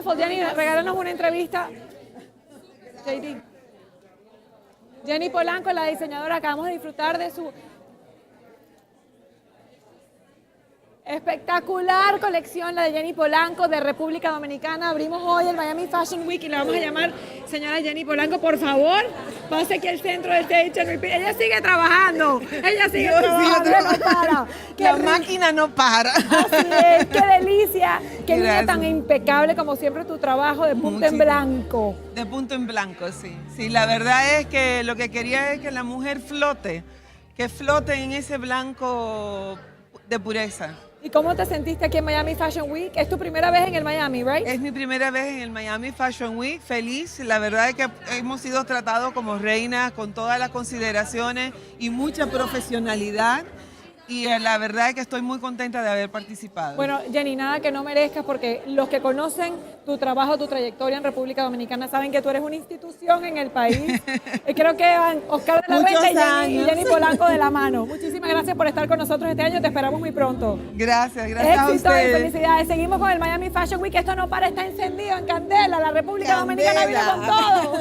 beautiful. Jenny, regálanos una entrevista. JD. Jenny Polanco, la diseñadora, acabamos de disfrutar de su espectacular colección, la de Jenny Polanco de República Dominicana. Abrimos hoy el Miami Fashion Week y la vamos a llamar señora Jenny Polanco, por favor, pase aquí al centro del stage. Ella sigue trabajando, ella sigue trabajando, no para. La máquina no para. Así es, qué delicia, qué línea tan impecable como siempre tu trabajo de punto en blanco. De punto en blanco, sí. Sí, la verdad es que lo que quería es que la mujer flote, que flote en ese blanco de pureza. ¿Y cómo te sentiste aquí en Miami Fashion Week? Es tu primera vez en el Miami, ¿right? Es mi primera vez en el Miami Fashion Week, feliz. La verdad es que hemos sido tratados como reinas con todas las consideraciones y mucha profesionalidad. Y la verdad es que estoy muy contenta de haber participado. Bueno, Jenny, nada que no merezcas, porque los que conocen tu trabajo, tu trayectoria en República Dominicana saben que tú eres una institución en el país. Creo que van Oscar de la Renta y Jenny Polanco de la mano. Muchísimas gracias por estar con nosotros este año. Te esperamos muy pronto. Gracias a Éxito ustedes. y felicidades. Seguimos con el Miami Fashion Week. Esto no para, está encendido en candela. La República Dominicana viene con todo.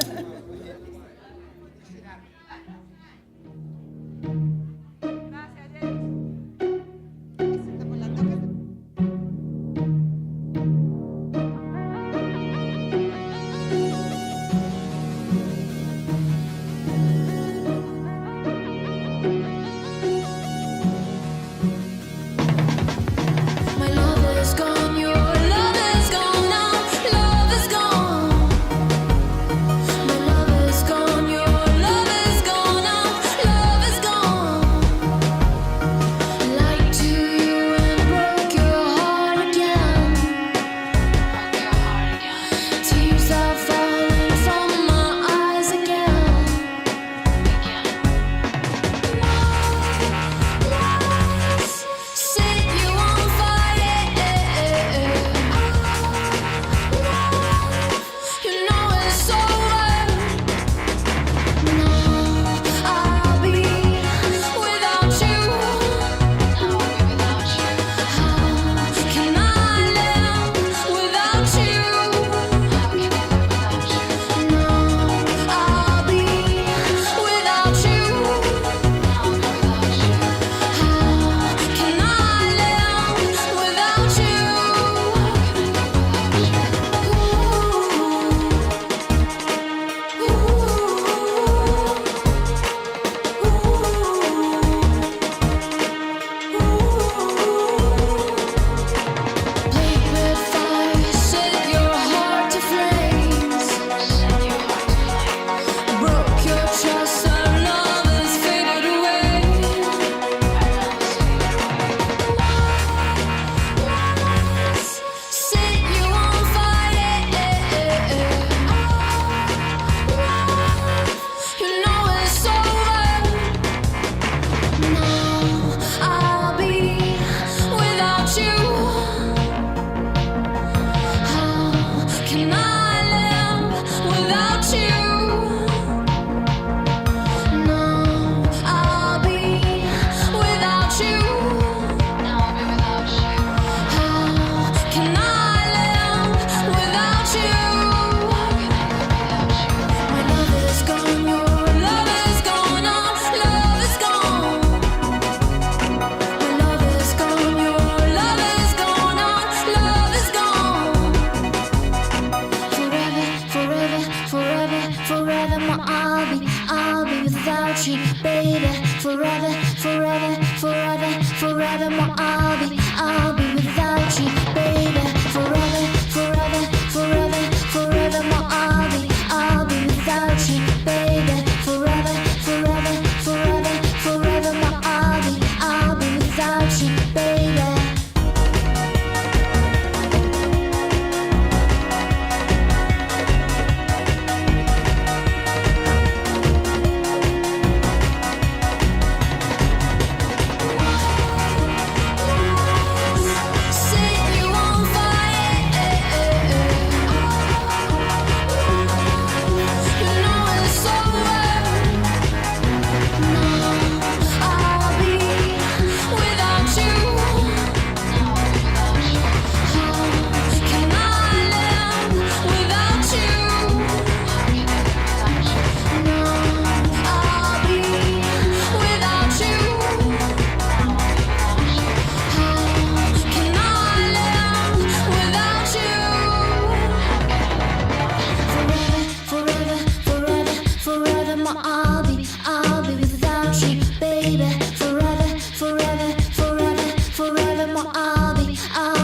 I'll be without you, baby. Forever, forever, forever, forevermore. I'll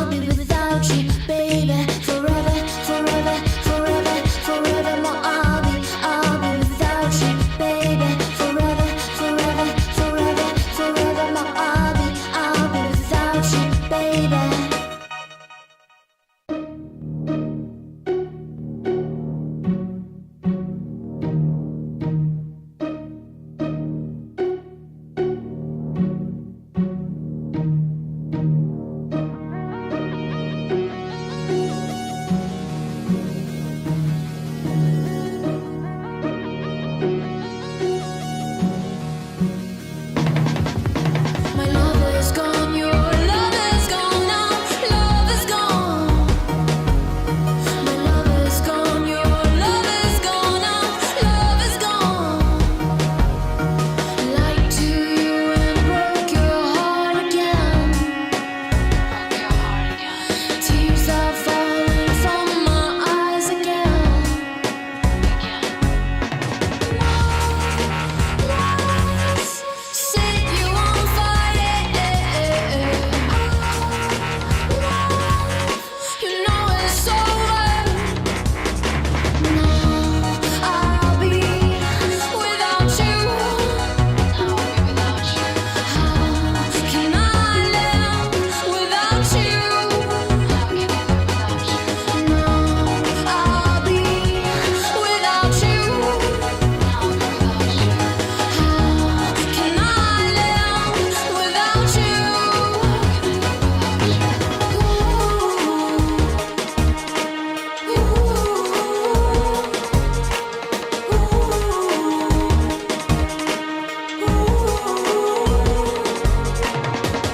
be without you, baby. Forever, forever, forever, forevermore. I'll be without you, baby. Forever, forever, forever, forevermore. I'll be without you, baby. My love is gone, your love is gone, now love is gone. My love is gone, your love is gone, now love is gone. Lied to you and broke your heart again. Tears are falling from my eyes again. Set you on fire. You know it's over. Now I'll be without you. How can I live without you? Now I'll be without you. How can I live without you?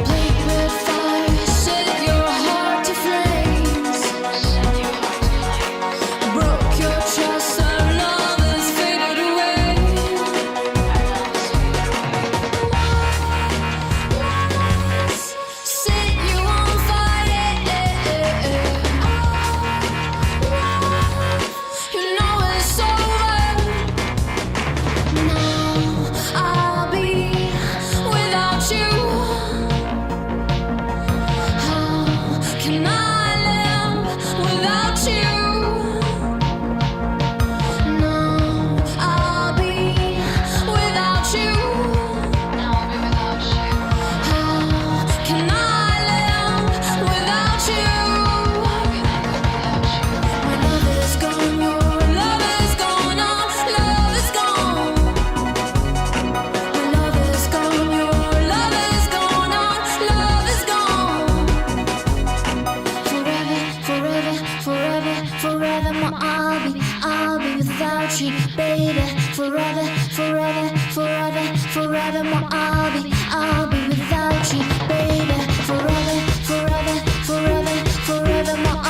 Play with fire, set your heart to flames. Broke your trust, our love has faded away. Set you on fire. You know it's over. Now I'll be without you. How can I live without you? Now I'll be without you. How can I live without you? My love is gone, your love is gone, our love is gone. My love is gone, your love is gone, our love is gone. Forever, forever, forever, forevermore. I'll be without you, baby. Forever, forever, forever, forevermore. I'll be without you, baby. Forever, forever, forever, forevermore.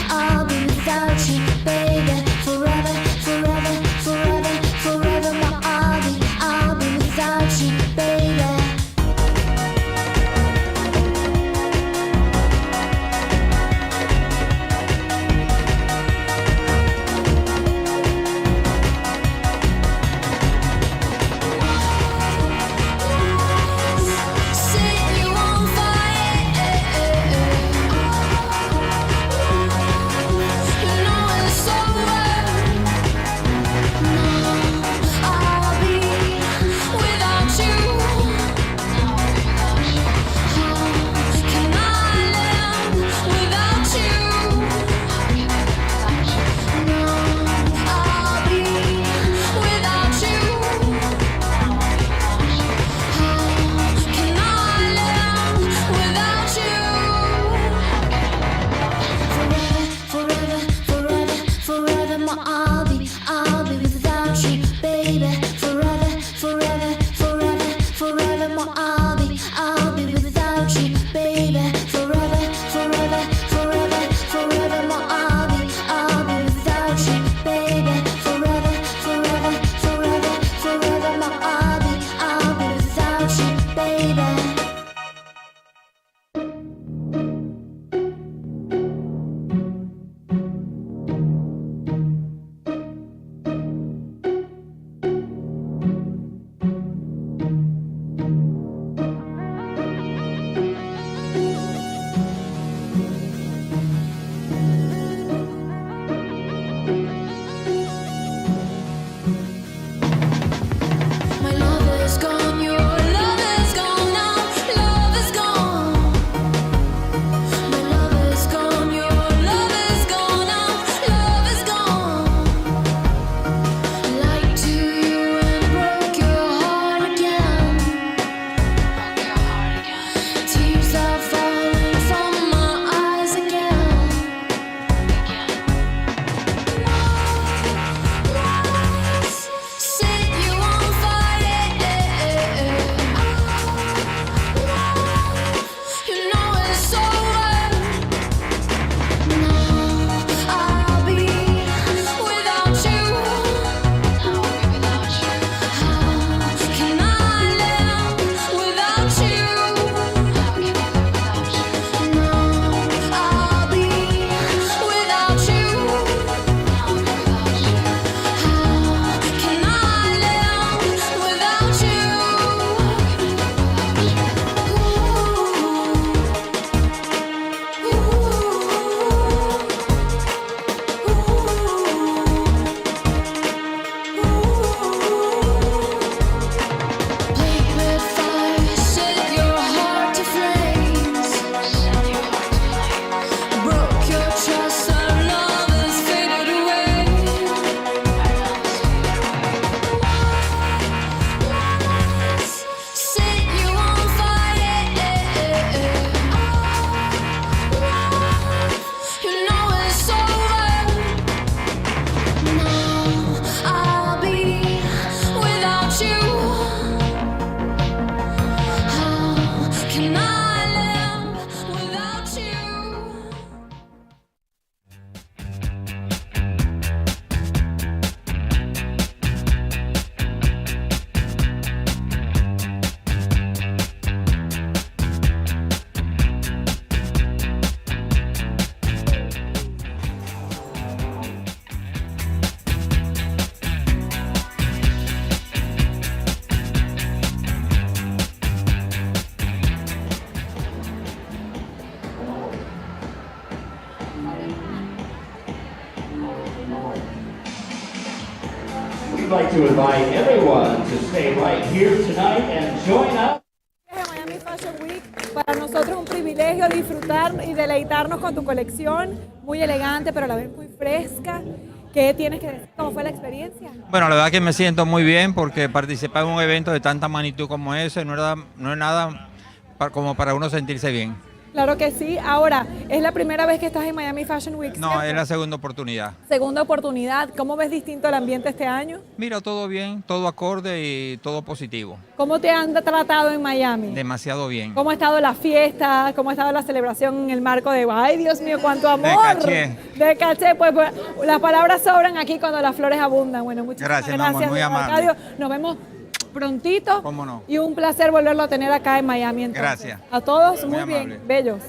I'll be without you, baby. Forever, forever, forever, forevermore. I'll be without you, baby. to invite everyone to stay right here tonight and join us. Miami Fashion Week, para nosotros es un privilegio disfrutar y deleitarnos con tu colección, muy elegante pero a la vez muy fresca. ¿Qué tienes que decir? ¿Cómo fue la experiencia? Bueno, la verdad que me siento muy bien porque participar en un evento de tanta magnitud como ese no es nada como para uno sentirse bien. Claro que sí. Ahora, ¿es la primera vez que estás en Miami Fashion Week? No, ¿cierto? es la segunda oportunidad. Segunda oportunidad. ¿Cómo ves distinto el ambiente este año? Mira, todo bien, todo acorde y todo positivo. ¿Cómo te han tratado en Miami? Demasiado bien. ¿Cómo ha estado la fiesta? ¿Cómo ha estado la celebración en el marco de, ay Dios mío, cuánto amor? De caché. De caché, pues las palabras sobran aquí cuando las flores abundan. Bueno, muchas Gracias, gracias, mi amor, muy amable. Arcadio. Nos vemos prontito. ¿Cómo no? Y un placer volverlo a tener acá en Miami. Entonces. Gracias. A todos, muy Muy bien, amable. bellos.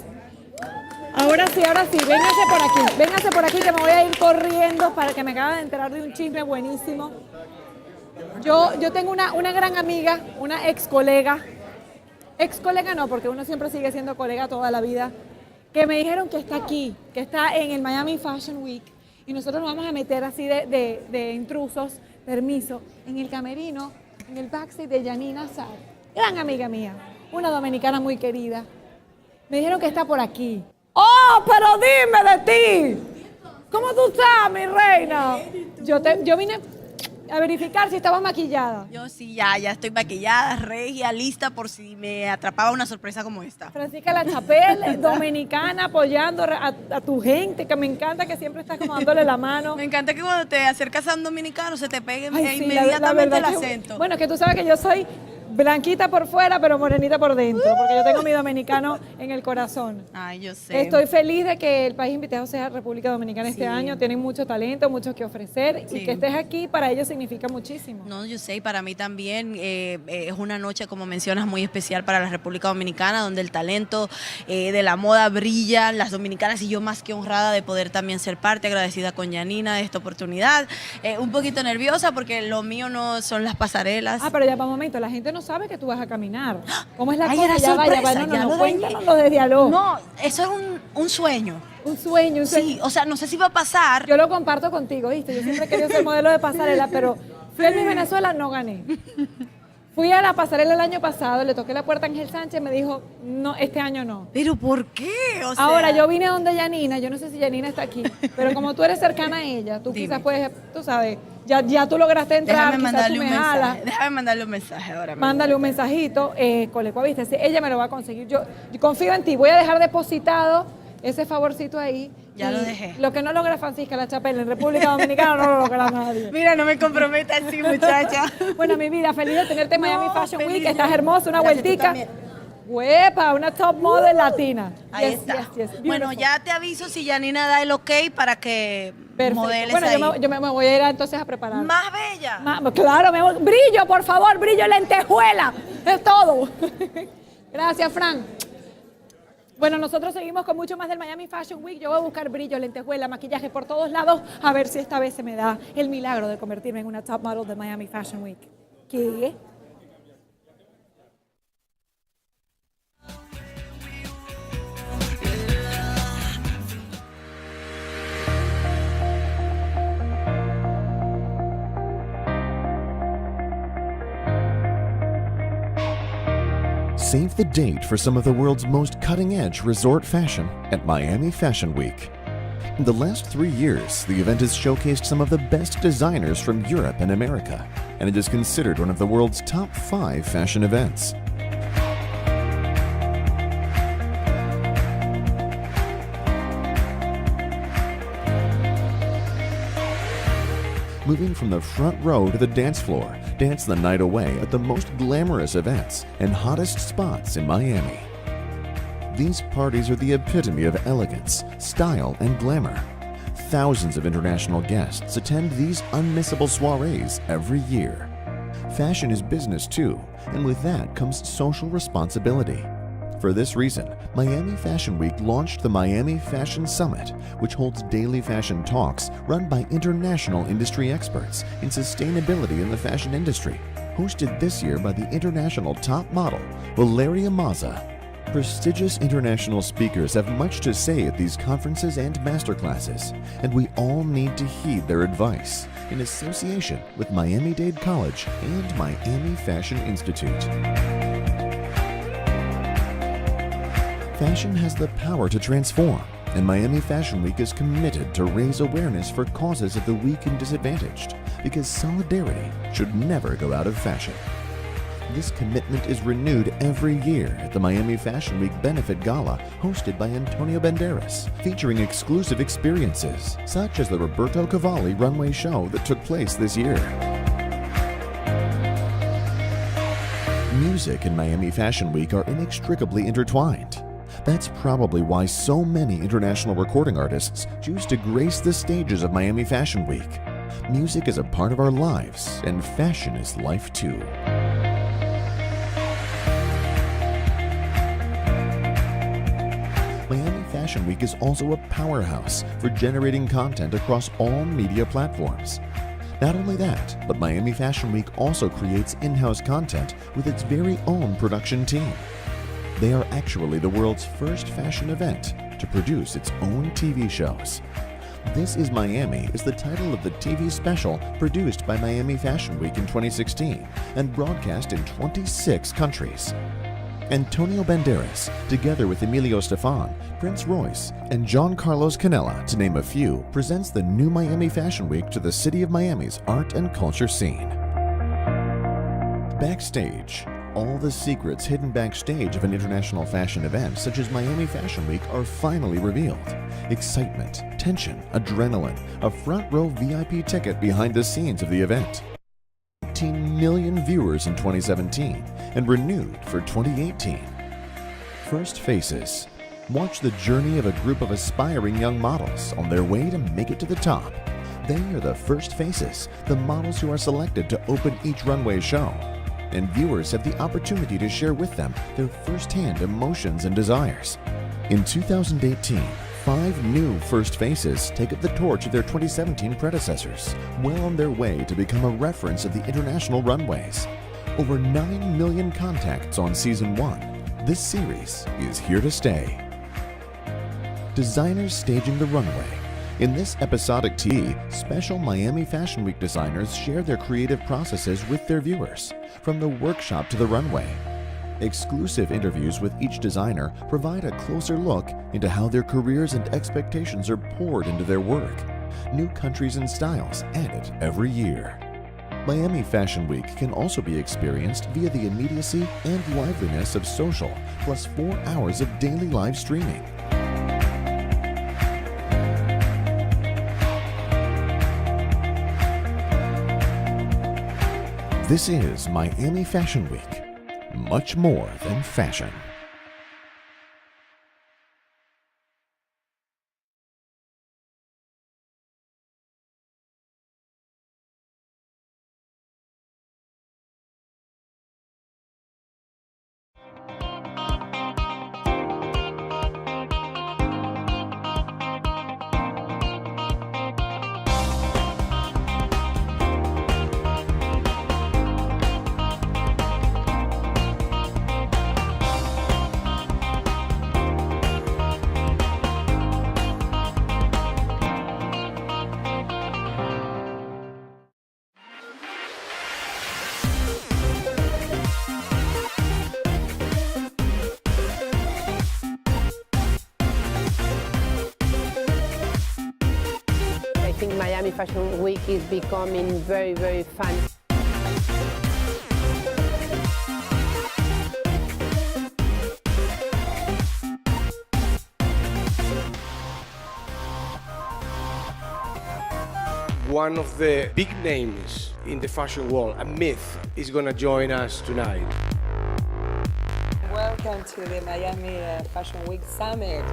Ahora sí, véngase por aquí que me voy a ir corriendo para que me acabe de enterar de un chisme buenísimo. Yo tengo una gran amiga, una ex colega no, porque uno siempre sigue siendo colega toda la vida, que me dijeron que está aquí, que está en el Miami Fashion Week y nosotros nos vamos a meter así de intrusos, permiso, en el camerino, en el backstage de Giannina Azar, gran amiga mía, una dominicana muy querida. Me dijeron que está por aquí. ¡Oh, pero dime de ti! ¿Cómo tú estás, mi reina? Yo vine a verificar si estabas maquillada. Yo sí, ya estoy maquillada, regia, lista por si me atrapaba una sorpresa como esta. Francisca La Chapelle, dominicana, apoyando a tu gente, que me encanta que siempre estás como dándole la mano. Me encanta que cuando te acercas a un dominicano se te pegue Ay, sí, inmediatamente el verdad que- acento. Bueno, es que tú sabes que yo soy blanquita por fuera, pero morenita por dentro, porque yo tengo mi dominicano en el corazón. Ay, yo sé. Estoy feliz de que el país invitado sea República Dominicana este Sí. año. Tienen mucho talento, mucho que ofrecer y Sí. que estés aquí para ellos significa muchísimo. No, yo sé, y para mí también es una noche, como mencionas, muy especial para la República Dominicana, donde el talento de la moda brilla, las dominicanas, y yo más que honrada de poder también ser parte, agradecida con Giannina de esta oportunidad. Un poquito nerviosa porque lo mío no son las pasarelas. Ah, pero ya para un momento, la gente no sabe que tú vas a caminar. ¿Cómo es la Ay, cosa? era Ya va, sorpresa, no, ya lo cuéntanos dañé. lo de diálogo. No, eso es un sueño. Un sueño. Sí, o sea, no sé si va a pasar. Yo lo comparto contigo, ¿viste? Yo siempre he querido ser modelo de pasarela, pero fui a Miss Venezuela, no gané. Fui a la pasarela el año pasado, le toqué la puerta a Ángel Sánchez, me dijo, no, este año no. ¿Pero por qué? O sea, Ahora, yo vine donde Giannina, yo no sé si Giannina está aquí, pero como tú eres cercana a ella, tú Dime. quizás puedes, tú sabes, ya tú lograste entrar, déjame quizás tú mandarle un me mensaje. jalas. Déjame mandarle un mensaje ahora mismo. Mándale un mensajito, Colecua, viste, sí, ella me lo va a conseguir. Yo confío en ti, voy a dejar depositado ese favorcito ahí. Ya y lo dejé. Lo que no logra Francisca La Chapelle en República Dominicana no lo logra nadie. Mira, no me comprometas así, muchacha. Bueno, mi vida, feliz de tenerte en Miami No, Fashion feliz Week, yo. estás hermosa, una Gracias, tú vueltica. también. Huepa, una top model latina. Ahí Yes, está. yes, yes. Bueno, Beautiful. ya te aviso si Giannina da el ok para que Perfecto. modeles Bueno, ahí. yo me voy a ir entonces a preparar. Más bella. Claro, brillo, por favor, brillo en lentejuela. Es todo. Gracias, Fran. Bueno, nosotros seguimos con mucho más del Miami Fashion Week. Yo voy a buscar brillo, lentejuela, maquillaje por todos lados, a ver si esta vez se me da el milagro de convertirme en una top model de Miami Fashion Week. ¿Qué? Save the date for some of the world's most cutting-edge resort fashion at Miami Fashion Week. In the last 3 years, the event has showcased some of the best designers from Europe and America, and it is considered one of the world's top 5 fashion events. Moving from the front row to the dance floor, dance the night away at the most glamorous events and hottest spots in Miami. These parties are the epitome of elegance, style, and glamour. Thousands of international guests attend these unmissable soirees every year. Fashion is business too, and with that comes social responsibility. For this reason, Miami Fashion Week launched the Miami Fashion Summit, which holds daily fashion talks run by international industry experts in sustainability in the fashion industry, hosted this year by the international top model, Valeria Mazza. Prestigious international speakers have much to say at these conferences and masterclasses, and we all need to heed their advice in association with Miami-Dade College and Miami Fashion Institute. Fashion has the power to transform, and Miami Fashion Week is committed to raise awareness for causes of the weak and disadvantaged, because solidarity should never go out of fashion. This commitment is renewed every year at the Miami Fashion Week Benefit Gala hosted by Antonio Banderas, featuring exclusive experiences such as the Roberto Cavalli runway show that took place this year. Music and Miami Fashion Week are inextricably intertwined. That's probably why so many international recording artists choose to grace the stages of Miami Fashion Week. Music is a part of our lives, and fashion is life too. Miami Fashion Week is also a powerhouse for generating content across all media platforms. Not only that, but Miami Fashion Week also creates in-house content with its very own production team. They are actually the world's first fashion event to produce its own TV shows. This is Miami is the title of the TV special produced by Miami Fashion Week in 2016 and broadcast in 26 countries. Antonio Banderas, together with Emilio Estefan, Prince Royce, and John Carlos Canella, to name a few, presents the new Miami Fashion Week to the city of Miami's art and culture scene. Backstage. All the secrets hidden backstage of an international fashion event such as Miami Fashion Week are finally revealed. Excitement, tension, adrenaline, a front row VIP ticket behind the scenes of the event. 18 million viewers in 2017 and renewed for 2018. First Faces. Watch the journey of a group of aspiring young models on their way to make it to the top. They are the First Faces, the models who are selected to open each runway show. And viewers have the opportunity to share with them their first-hand emotions and desires. In 2018, 5 new First Faces take up the torch of their 2017 predecessors, well on their way to become a reference of the international runways. Over 9 million contacts on Season 1. This series is here to stay. Designers staging the runway. In this episodic TV, special Miami Fashion Week designers share their creative processes with their viewers, from the workshop to the runway. Exclusive interviews with each designer provide a closer look into how their careers and expectations are poured into their work. New countries and styles added every year. Miami Fashion Week can also be experienced via the immediacy and liveliness of social, plus 4 hours of daily live streaming. This is Miami Fashion Week. Much more than fashion. I think Miami Fashion Week is becoming very, very fun. One of the big names in the fashion world, a myth, is going to join us tonight. Welcome to the Miami Fashion Week Summit.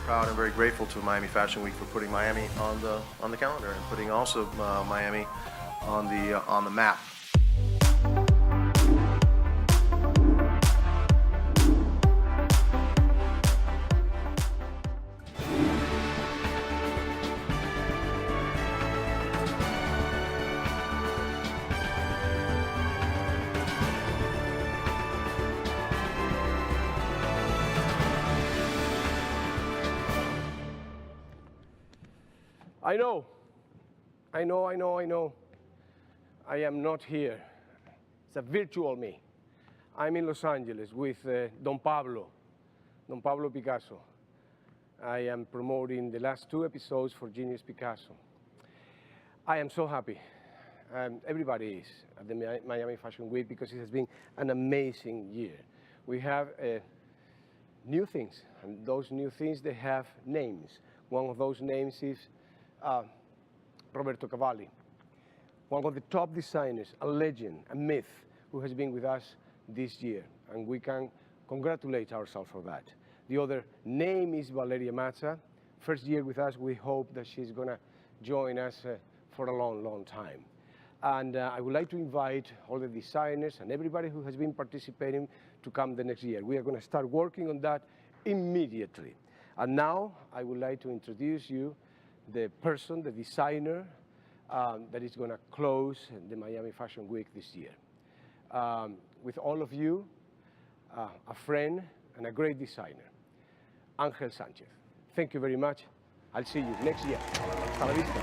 Proud and very grateful to Miami Fashion Week for putting Miami on the calendar and putting also Miami on the map. I know. I am not here. It's a virtual me. I'm in Los Angeles with Don Pablo Picasso. I am promoting the last 2 episodes for Genius Picasso. I am so happy. Everybody is at the Miami Fashion Week because it has been an amazing year. We have new things, and those new things, they have names. One of those names is Roberto Cavalli, one of the top designers, a legend, a myth, who has been with us this year, and we can congratulate ourselves for that. The other name is Valeria Mazza. First year with us, we hope that she's gonna join us for a long, long time. And I would like to invite all the designers and everybody who has been participating to come the next year. We are gonna start working on that immediately. And now I would like to introduce you the person, the designer, that is gonna close the Miami Fashion Week this year. With all of you, a friend and a great designer, Ángel Sánchez. Thank you very much. I'll see you next year. Hasta la vista.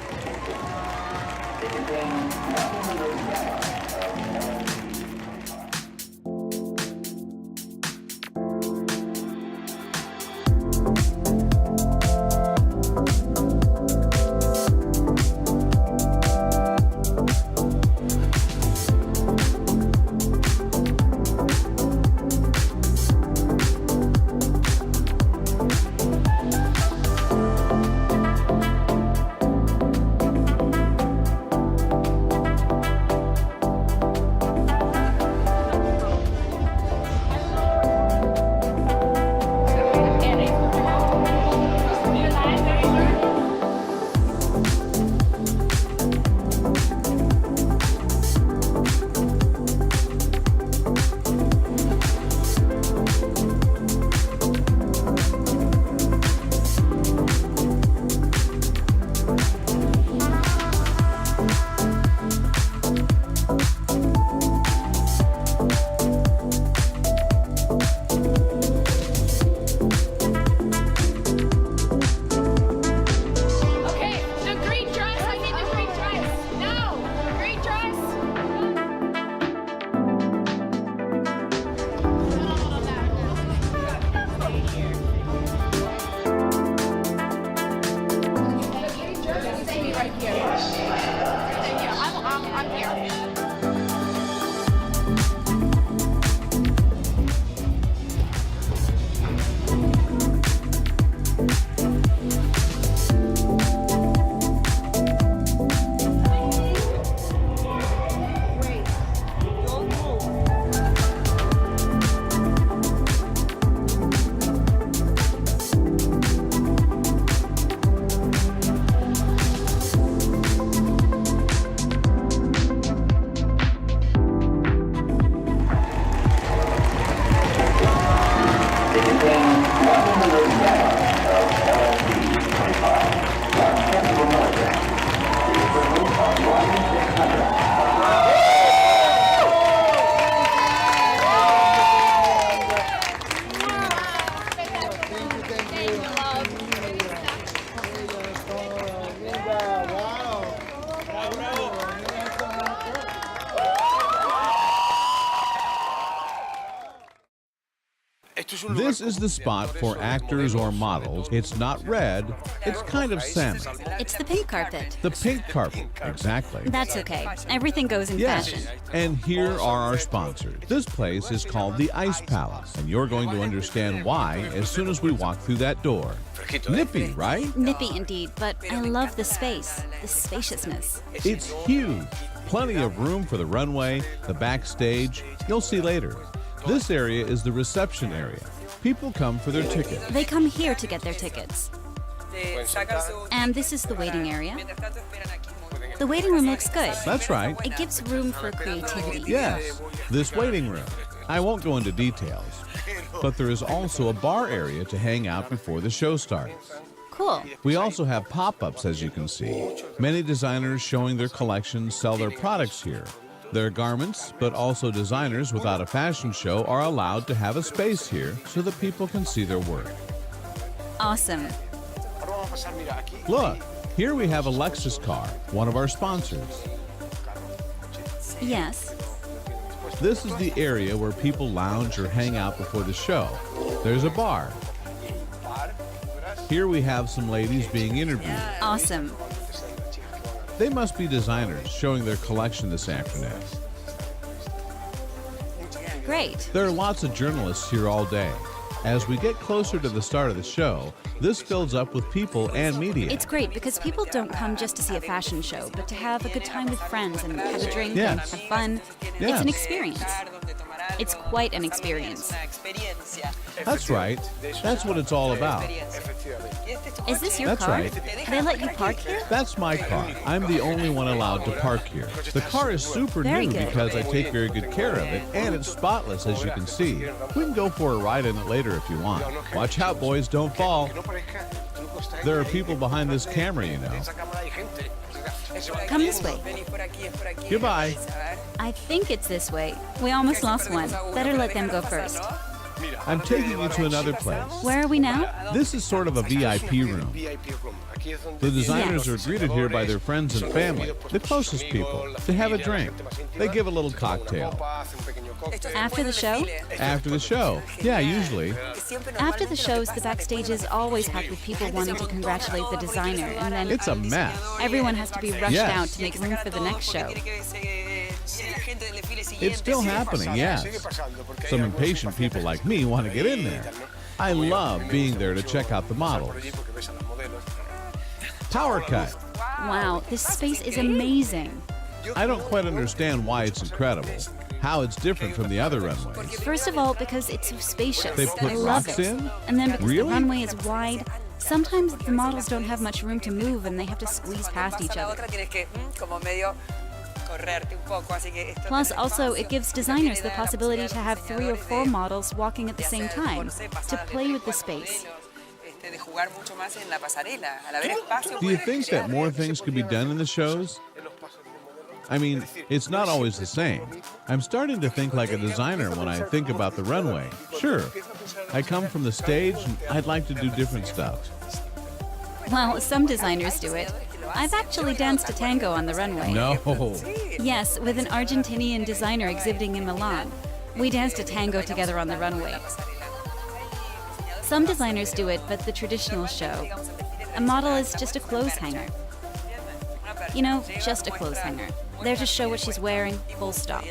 This is the spot for actors or models. It's not red, it's kind of salmon. It's the pink carpet. The pink carpet, exactly. That's okay. Everything goes in fashion. And here are our sponsors. This place is called the Ice Palace, and you're going to understand why as soon as we walk through that door. Nippy, right? Nippy indeed, but I love the space, the spaciousness. It's huge. Plenty of room for the runway, the backstage. You'll see later. This area is the reception area. People come for their ticket. They come here to get their tickets. And this is the waiting area. The waiting room looks good. That's right. It gives room for creativity. Yes, this waiting room. I won't go into details, but there is also a bar area to hang out before the show starts. Cool. We also have pop-ups, as you can see. Many designers showing their collections sell their products here. Their garments, but also designers without a fashion show are allowed to have a space here so that people can see their work. Awesome. Look, Here we have a Lexus car, one of our sponsors. Yes. This is the area where people lounge or hang out before the show. There's a bar. Here we have some ladies being interviewed. Awesome. They must be designers showing their collection this afternoon. Great. There are lots of journalists here all day. As we get closer to the start of the show, this fills up with people and media. It's great because people don't come just to see a fashion show, but to have a good time with friends and have a drink and Yes. have fun. Yes. It's an experience. It's quite an experience. That's right. That's what it's all about. Is this your That's car? right. They let you park here? That's my car. I'm the only one allowed to park here. The car is super Very new good. because I take very good care of it, and it's spotless, as you can see. We can go for a ride in it later if you want. Watch out, boys, don't fall. There are people behind this camera, you know. Come this way. Goodbye. I think it's this way. We almost lost one. Better let them go first. I'm taking you to another place. Where are we now? This is sort of a VIP room. The designers are greeted here by their friends and family, the closest people, to have a drink. They give a little cocktail. After the show? After the show. Yeah, usually. After the shows, the backstage is always packed with people wanting to congratulate the designer, and then It's a mess. everyone has to be rushed Yes. out to make room for the next show. It's still happening, yes. Some impatient people like me want to get in there. I love being there to check out the models. Power cut. Wow, this space is amazing. I don't quite understand why it's incredible, how it's different from the other runways. First of all, because it's so spacious. They put I love rocks it. in? And then because the Really? runway is wide, sometimes the models don't have much room to move and they have to squeeze past each other. Plus, also, it gives designers the possibility to have 3 or 4 models walking at the same time, to play with the space. Do you think that more things could be done in the shows? I mean, it's not always the same. I'm starting to think like a designer when I think about the runway. Sure, I come from the stage and I'd like to do different stuff. Well, some designers do it. I've actually danced a tango on the runway. No. Yes, with an Argentinian designer exhibiting in Milan. We danced a tango together on the runway. Some designers do it, but the traditional show. A model is just a clothes hanger. You know, just a clothes hanger. There to show what she's wearing, full stop.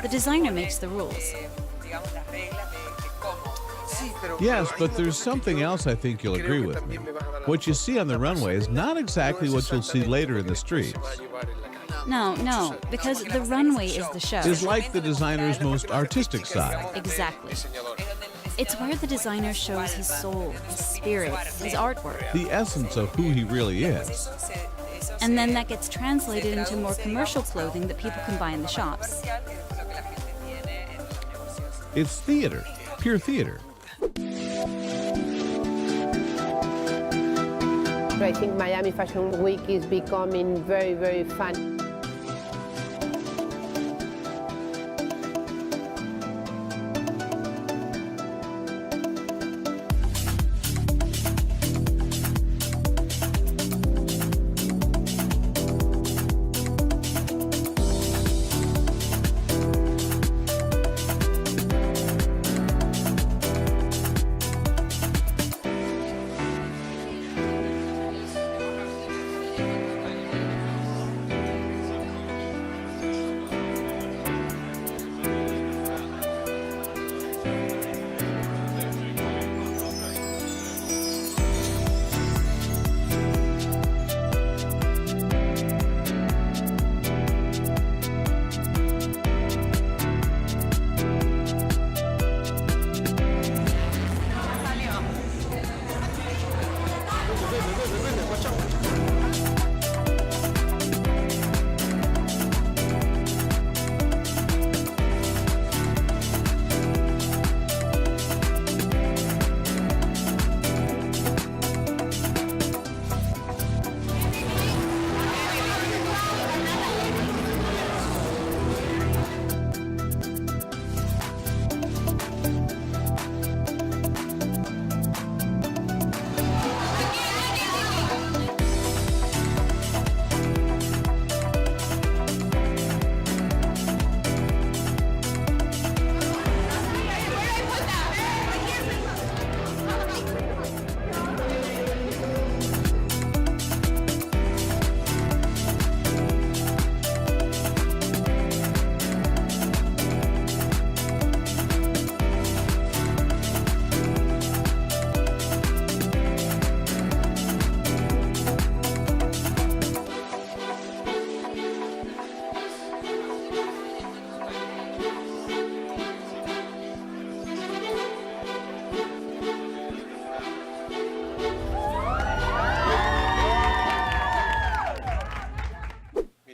The designer makes the rules. Yes, but there's something else I think you'll agree with me. What you see on the runway is not exactly what you'll see later in the streets. No, because the runway is the show. It's like the designer's most artistic side. Exactly. It's where the designer shows his soul, his spirit, his artwork. The essence of who he really is. And then that gets translated into more commercial clothing that people can buy in the shops. It's theater, pure theater. I think Miami Fashion Week is becoming very, very fun.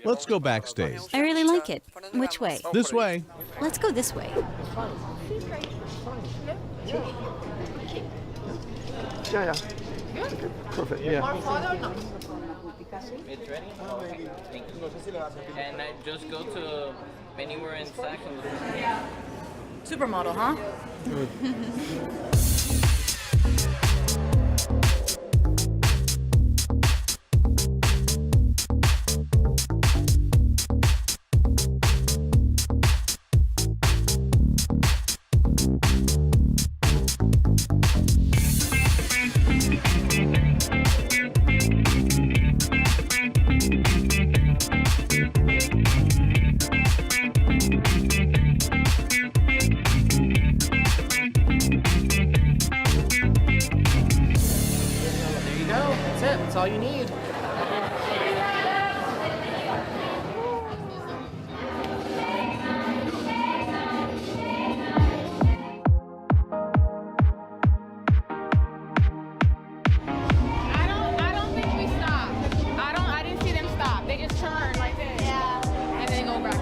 Let's go backstage. I really like it. Which way? This way. Let's go this way. Yeah. Perfect, yeah. It's ready? Okay. Thank you. And I just go to anywhere in section. Supermodel, huh? That's all you need. I don't think we stopped. I didn't see them stop. They just turned like this. Yeah. And then go back.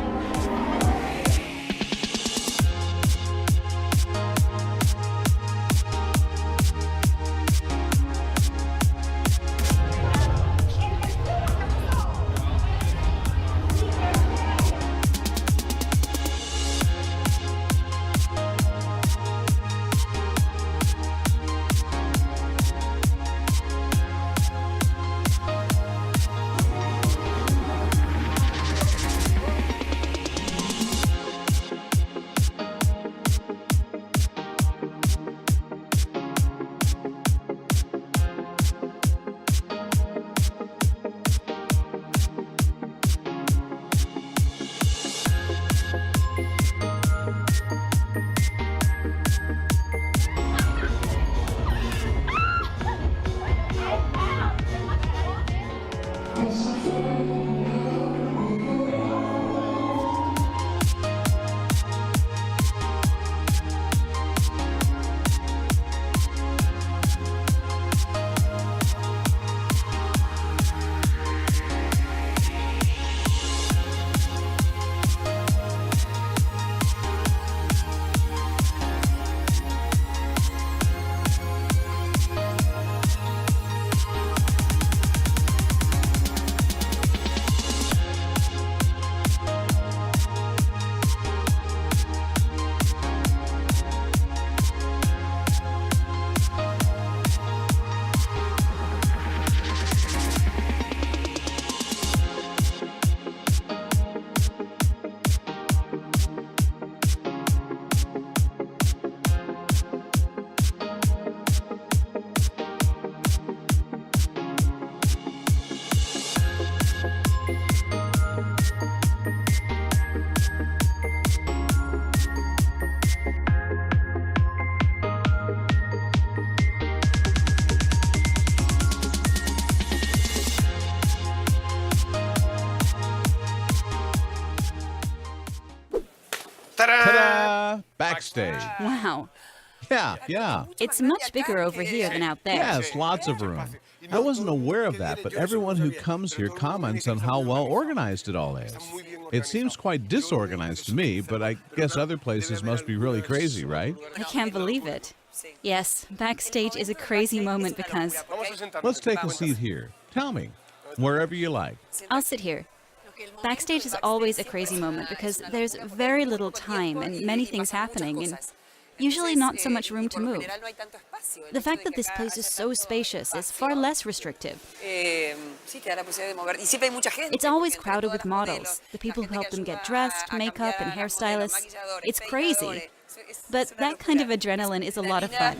Ta-da! Backstage. Wow. Yeah. It's much bigger over here than out there. Yes, lots of room. I wasn't aware of that, but everyone who comes here comments on how well organized it all is. It seems quite disorganized to me, but I guess other places must be really crazy, right? I can't believe it. Yes, backstage is a crazy moment because... Let's take a seat here. Tell me, wherever you like. I'll sit here. Backstage is always a crazy moment because there's very little time and many things happening and usually not so much room to move. The fact that this place is so spacious is far less restrictive. It's always crowded with models, the people who help them get dressed, makeup, and hairstylists. It's crazy. But that kind of adrenaline is a lot of fun.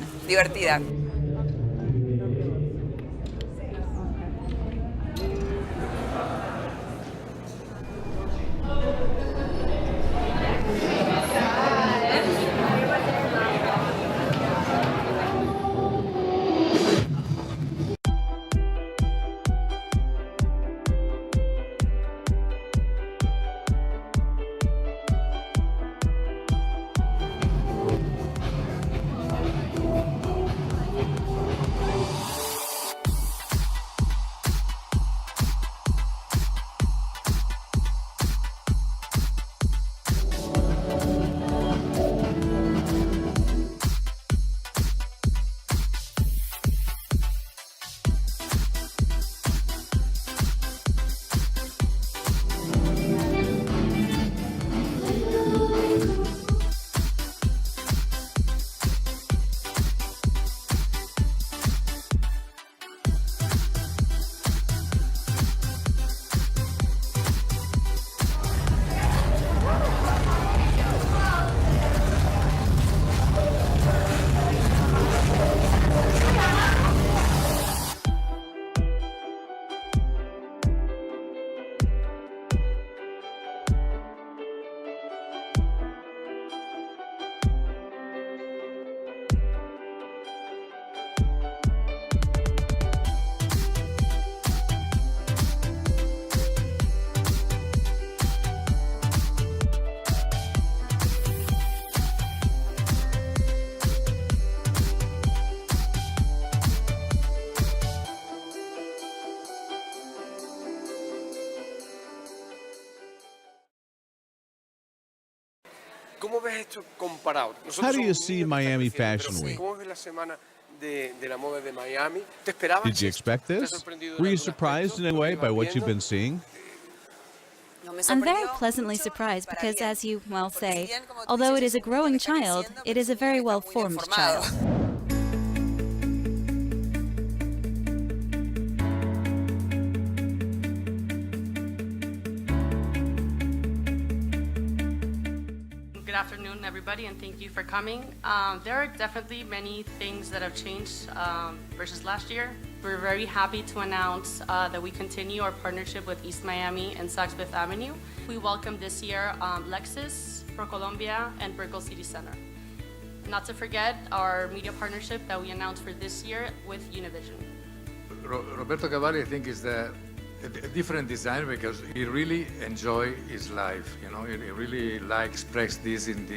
¿Cómo ves esto comparado? How do you see Miami Fashion Week? ¿Cómo ves la semana de la moda de Miami? ¿Te esperabas? Did you expect this? Were you surprised in any way by what you've been seeing? I'm very pleasantly surprised because, as you well say, although it is a growing child, it is a very well-formed child. Good afternoon, everybody, and thank you for coming. There are definitely many things that have changed versus last year. We're very happy to announce that we continue our partnership with East Miami and Saks Fifth Avenue. We welcome this year Lexus, ProColombia, and Brickell City Center. Not to forget our media partnership that we announced for this year with Univision. Roberto Cavalli, I think, is a different designer because he really enjoys his life. You know, he really likes express this in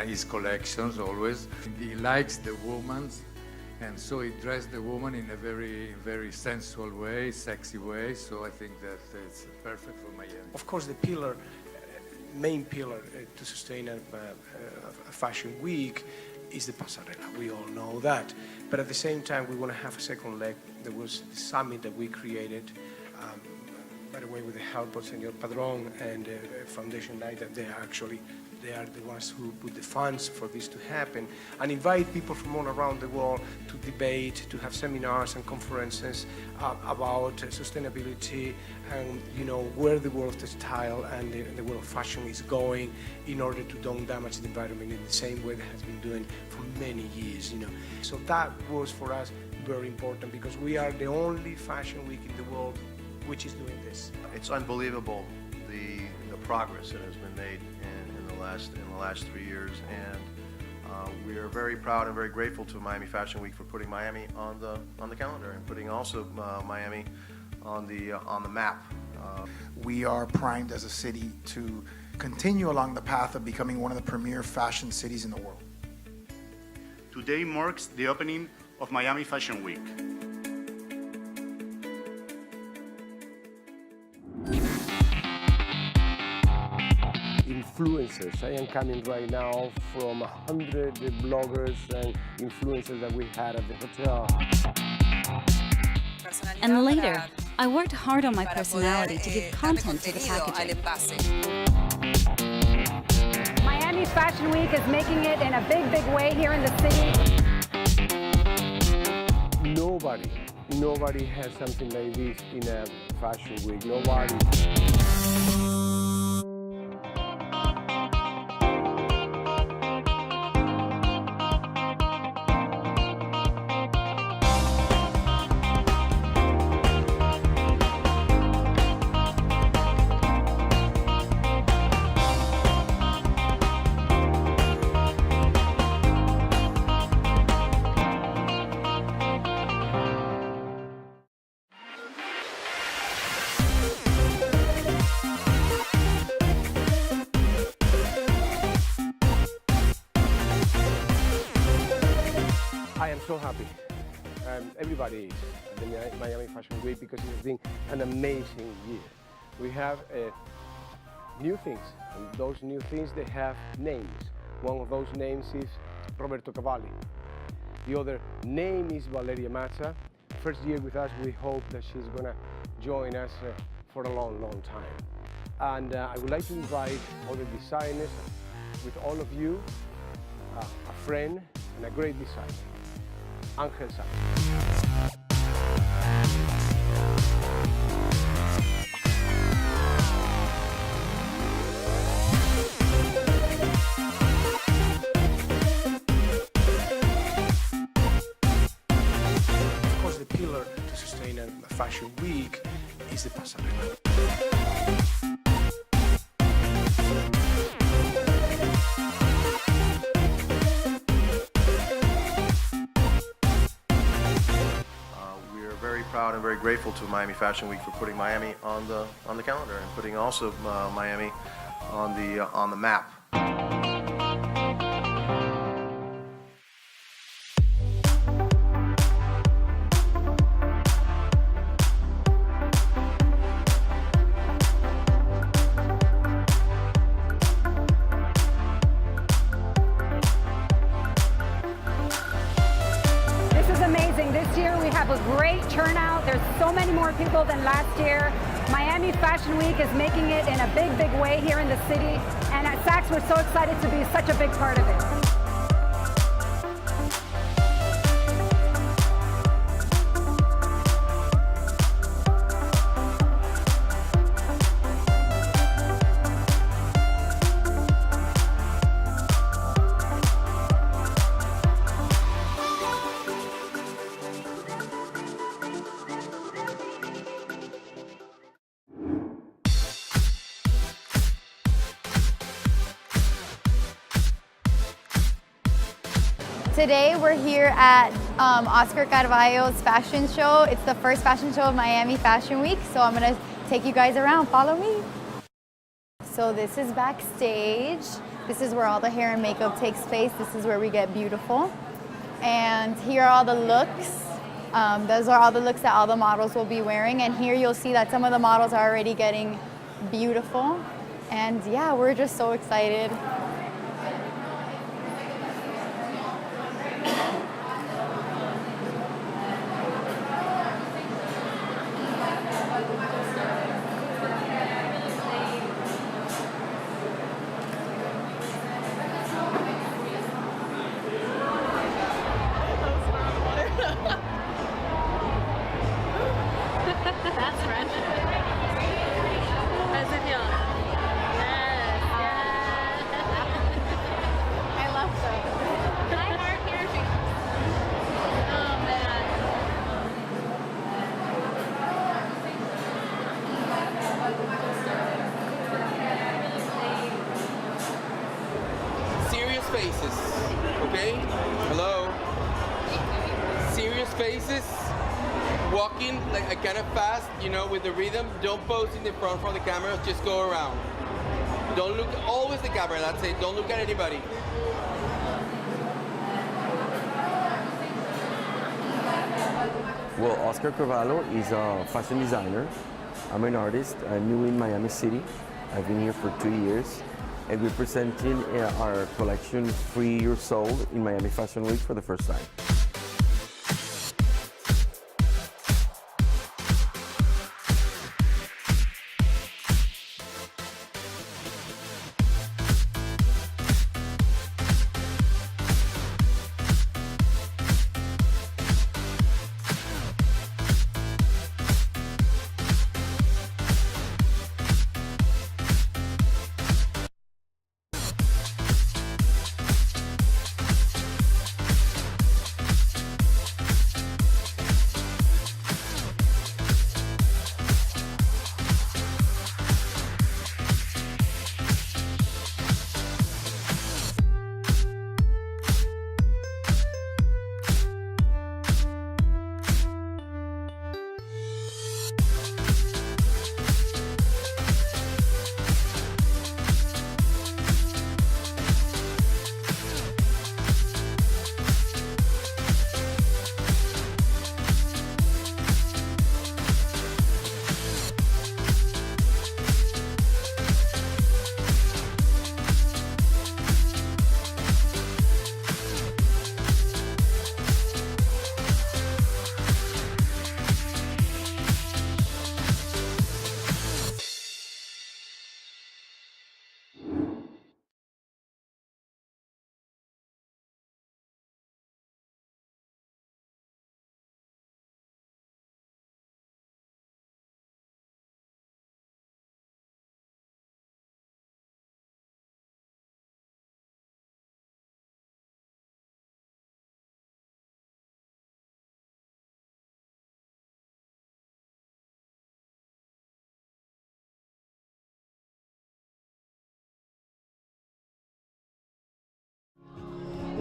his collections always. He likes the woman, and so he dressed the woman in a very, very sensual way, sexy way. So I think that it's perfect for Miami. Of course, the main pillar to sustain a fashion week is the pasarela. We all know that. But at the same time, we want to have a second leg. There was the summit that we created, by the way, with the help of Senor Padron and Foundation Night, that they are the ones who put the funds for this to happen, and invite people from all around the world to debate, to have seminars and conferences about sustainability and, you know, where the world of textile and the world of fashion is going in order to don't damage the environment in the same way that has been doing for many years, you know. So that was for us very important because we are the only fashion week in the world which is doing this. It's unbelievable the progress that has been made in the last 3 years, and we are very proud and very grateful to Miami Fashion Week for putting Miami on the calendar and putting also Miami on the map. We are primed as a city to continue along the path of becoming one of the premier fashion cities in the world. Today marks the opening of Miami Fashion Week. Influencers. I am coming right now from 100 bloggers and influencers that we had at the hotel. And later, I worked hard on my personality to give content to the packaging. Miami Fashion Week is making it in a big way here in the city. Nobody has something like this in a fashion week. Nobody. I am so happy. Everybody is at the Miami Fashion Week because it has been an amazing year. We have new things, and those new things, they have names. One of those names is Roberto Cavalli. The other name is Valeria Mazza. First year with us, we hope that she's gonna join us for a long time. And I would like to invite other designers, with all of you, a friend and a great designer. Ángel Sánchez. Of course, the pillar to sustain a fashion week is the pasarela. Proud and very grateful to Miami Fashion Week for putting Miami on the calendar and putting also Miami on the map. a great turnout. There's so many more people than last year. Miami Fashion Week is making it in a big, big way here in the city. And at Saks, we're so excited to be such a big part of it. Today we're here at Oscar Carvalho's fashion show. It's the first fashion show of Miami Fashion Week, so I'm gonna take you guys around. Follow me. So this is backstage. This is where all the hair and makeup takes place. This is where we get beautiful. And here are all the looks. Those are all the looks that all the models will be wearing. And here you'll see that some of the models are already getting beautiful. And yeah, we're just so excited. faces, okay? Hello? Serious faces, walking like kind of fast, you know, with the rhythm. Don't pose in the front the camera, just go around. Don't look, always the camera, that's it. Don't look at anybody. Well, Oscar Carvalho is a fashion designer. I'm an artist. I'm new in Miami City. I've been here for 2 years. And we're presenting our collection 3 years old in Miami Fashion Week for the first time.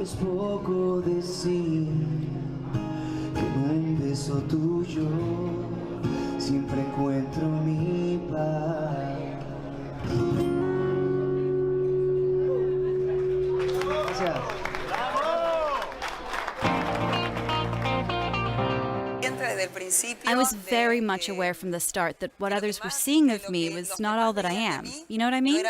Es poco decir que en un beso tuyo siempre encuentro mi paz. Gracias. I was very much aware from the start that what others were seeing of me was not all that I am. You know what I mean?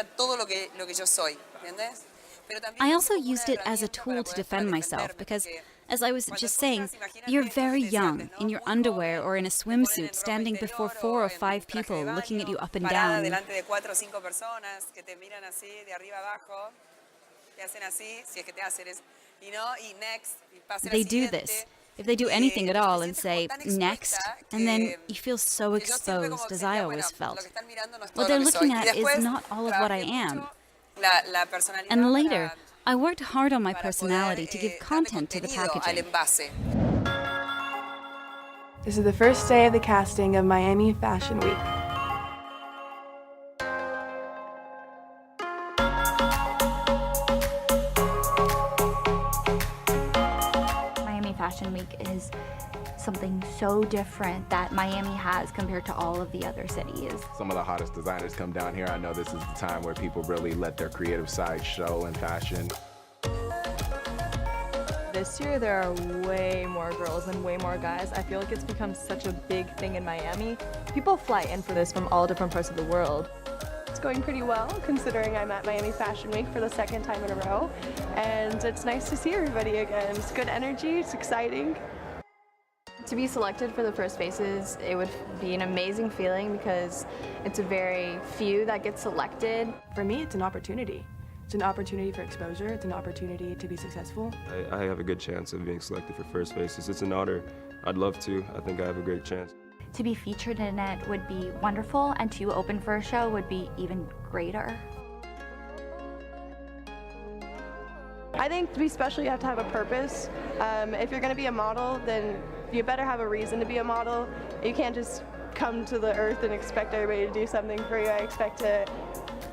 I also used it as a tool to defend myself because As I was just saying, you're very young, in your underwear or in a swimsuit, standing before 4 or 5 people looking at you up and down. They do this, if they do anything at all, and say, next, and then you feel so exposed, as I always felt. What they're looking at is not all of what I am. And later, I worked hard on my personality to give content to the packaging. This is the first day of the casting of Miami Fashion Week. Miami Fashion Week is something so different that Miami has compared to all of the other cities. Some of the hottest designers come down here. I know this is the time where people really let their creative side show in fashion. This year there are way more girls and way more guys. I feel like it's become such a big thing in Miami. People fly in for this from all different parts of the world. It's going pretty well, considering I'm at Miami Fashion Week for the second time in a row. And it's nice to see everybody again. It's good energy, it's exciting. To be selected for the first faces, it would be an amazing feeling because it's a very few that get selected. For me, it's an opportunity. It's an opportunity for exposure. It's an opportunity to be successful. I have a good chance of being selected for first faces. It's an honor. I'd love to. I think I have a great chance. To be featured in it would be wonderful, and to open for a show would be even greater. I think to be special, you have to have a purpose. If you're going to be a model, then you better have a reason to be a model. You can't just come to the earth and expect everybody to do something for you. I expect to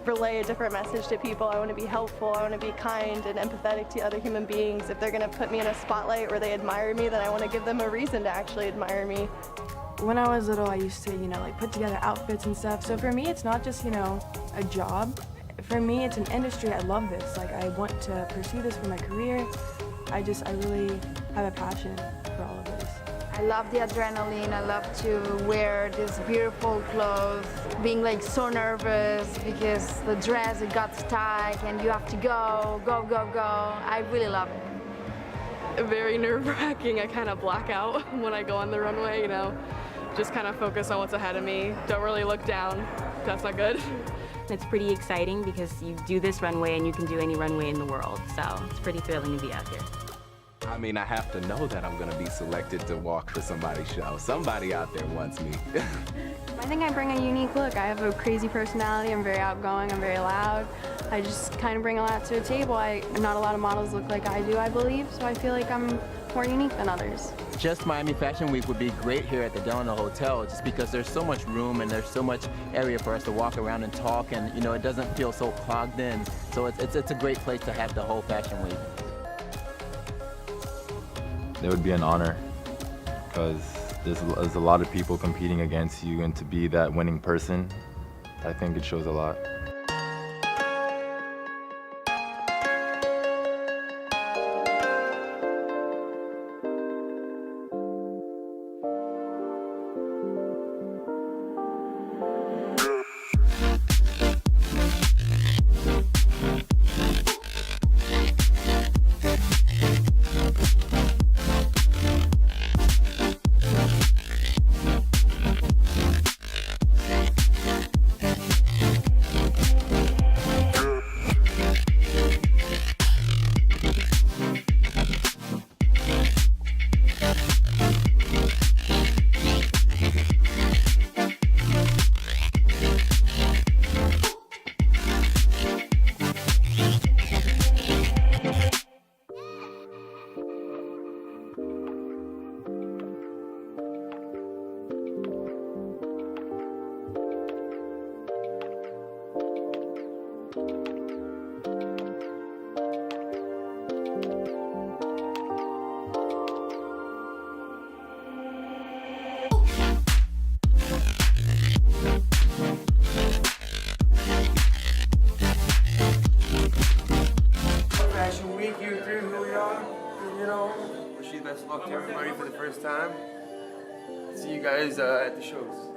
relay a different message to people. I want to be helpful. I want to be kind and empathetic to other human beings. If they're going to put me in a spotlight where they admire me, then I want to give them a reason to actually admire me. When I was little, I used to, like put together outfits and stuff. So for me, it's not just, a job. For me, it's an industry. I love this. Like, I want to pursue this for my career. I really have a passion for all of this. I love the adrenaline. I love to wear these beautiful clothes, being like so nervous because the dress, it got stuck and you have to go. I really love it. Very nerve-wracking. I kind of black out when I go on the runway, just kind of focus on what's ahead of me. Don't really look down. That's not good. It's pretty exciting because you do this runway and you can do any runway in the world. So it's pretty thrilling to be out here. I mean, I have to know that I'm going to be selected to walk for somebody's show. Somebody out there wants me. I think I bring a unique look. I have a crazy personality. I'm very outgoing. I'm very loud. I just kind of bring a lot to the table. Not a lot of models look like I do, I believe, so I feel like I'm more unique than others. Just Miami Fashion Week would be great here at the Delano Hotel just because there's so much room and there's so much area for us to walk around and talk, and it doesn't feel so clogged in. So it's a great place to have the whole Fashion Week. It would be an honor because there's a lot of people competing against you, and to be that winning person, I think it shows a lot. Best of luck to everybody for the first time. See you guys at the shows.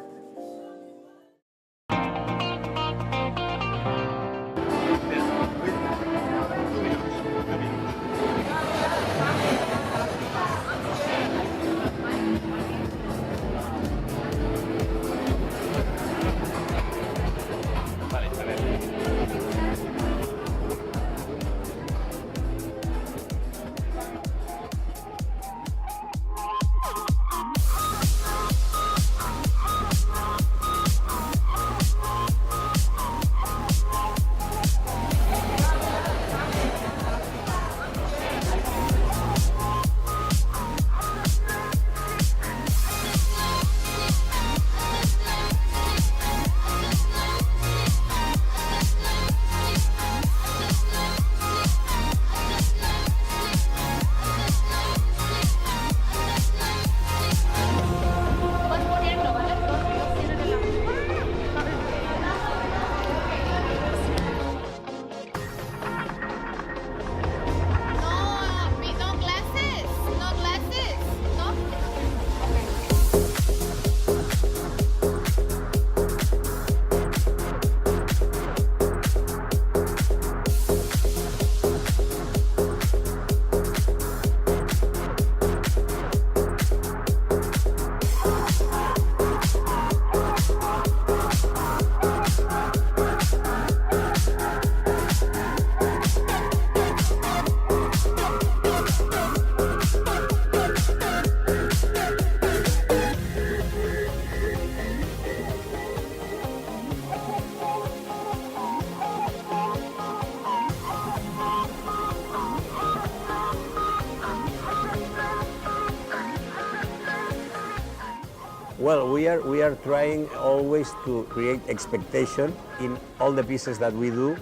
Well, we are trying always to create expectation in all the pieces that we do,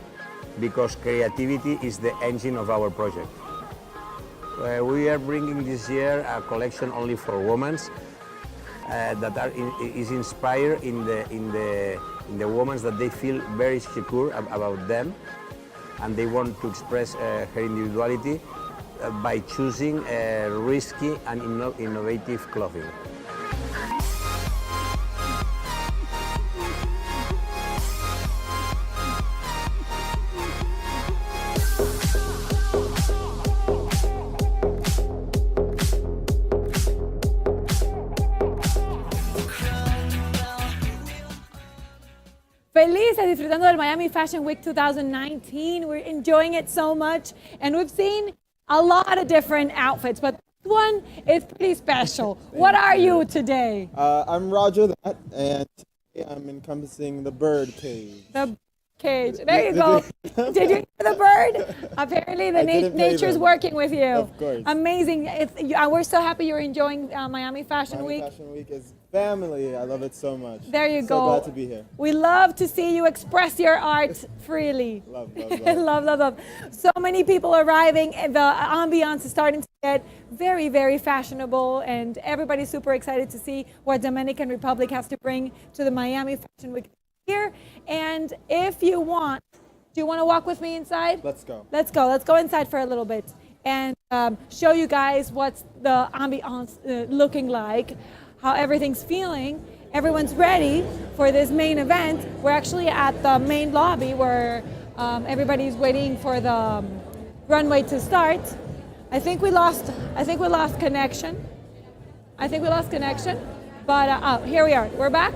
because creativity is the engine of our project. We are bringing this year a collection only for women that is inspired in the women that they feel very secure about them, and they want to express her individuality by choosing risky and innovative clothing. Felices, disfrutando del Miami Fashion Week 2019. We're enjoying it so much, and we've seen a lot of different outfits, but this one is pretty special. What are you today? I'm Roger that, and I'm encompassing the bird cage. The cage. There you go. Did you hear the bird? Apparently the nature's working with you. Of course. Amazing. We're so happy you're enjoying Miami Fashion Week. Miami Fashion Week is family. I love it so much. There you go. So glad to be here. We love to see you express your art freely. Love, love, love. Love, love, love. So many people arriving. The ambiance is starting to get very, very fashionable, and everybody's super excited to see what Dominican Republic has to bring to the Miami Fashion Week here. And if you want, do you want to walk with me inside? Let's go. Let's go. Let's go inside for a little bit and show you guys what's the ambiance looking like, how everything's feeling. Everyone's ready for this main event. We're actually at the main lobby where everybody's waiting for the runway to start. I think we lost connection. But here we are. We're back.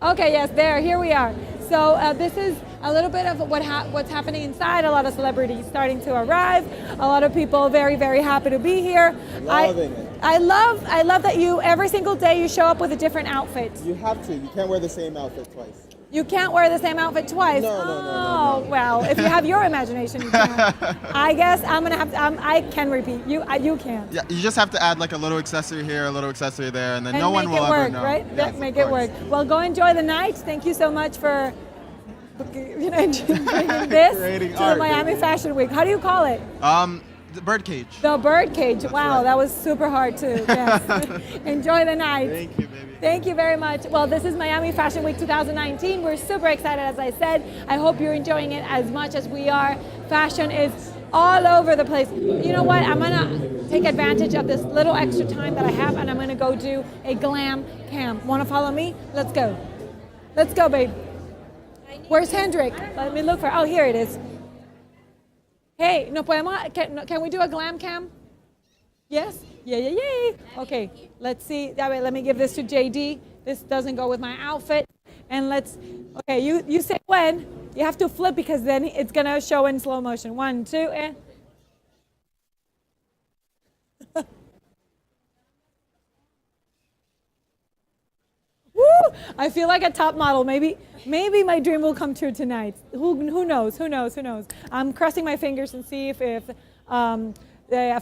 Okay, yes, here we are. So this is a little bit of what's happening inside. A lot of celebrities starting to arrive. A lot of people very, very happy to be here. Loving it. I love that every single day you show up with a different outfit. You have to. You can't wear the same outfit twice. You can't wear the same outfit twice. No. Well, if you have your imagination, you can. I guess I'm gonna have to. I can repeat. You can. Yeah, you just have to add like a little accessory here, a little accessory there, and then no one will ever know. Right? Yes, Make it work. Well, go enjoy the night. Thank you so much for bringing this to the Miami Fashion Week. How do you call it? The birdcage. The birdcage. Wow, right. That was super hard too. Yes. Enjoy the night. Thank you, baby. Thank you very much. Well, this is Miami Fashion Week 2019. We're super excited, as I said. I hope you're enjoying it as much as we are. Fashion is all over the place. You know what? I'm gonna take advantage of this little extra time that I have, and I'm gonna go do a glam cam. Wanna follow me? Let's go. Let's go, babe. Where's Hendrik? Let me look for. Oh, here it is. Hey, can we do a glam cam? Yes? Yeah. Okay, let's see. That way, let me give this to JD. This doesn't go with my outfit. And okay, you say when. You have to flip because then it's gonna show in slow motion. 1, 2, and. Woo! I feel like a top model. Maybe my dream will come true tonight. Who knows? I'm crossing my fingers and see if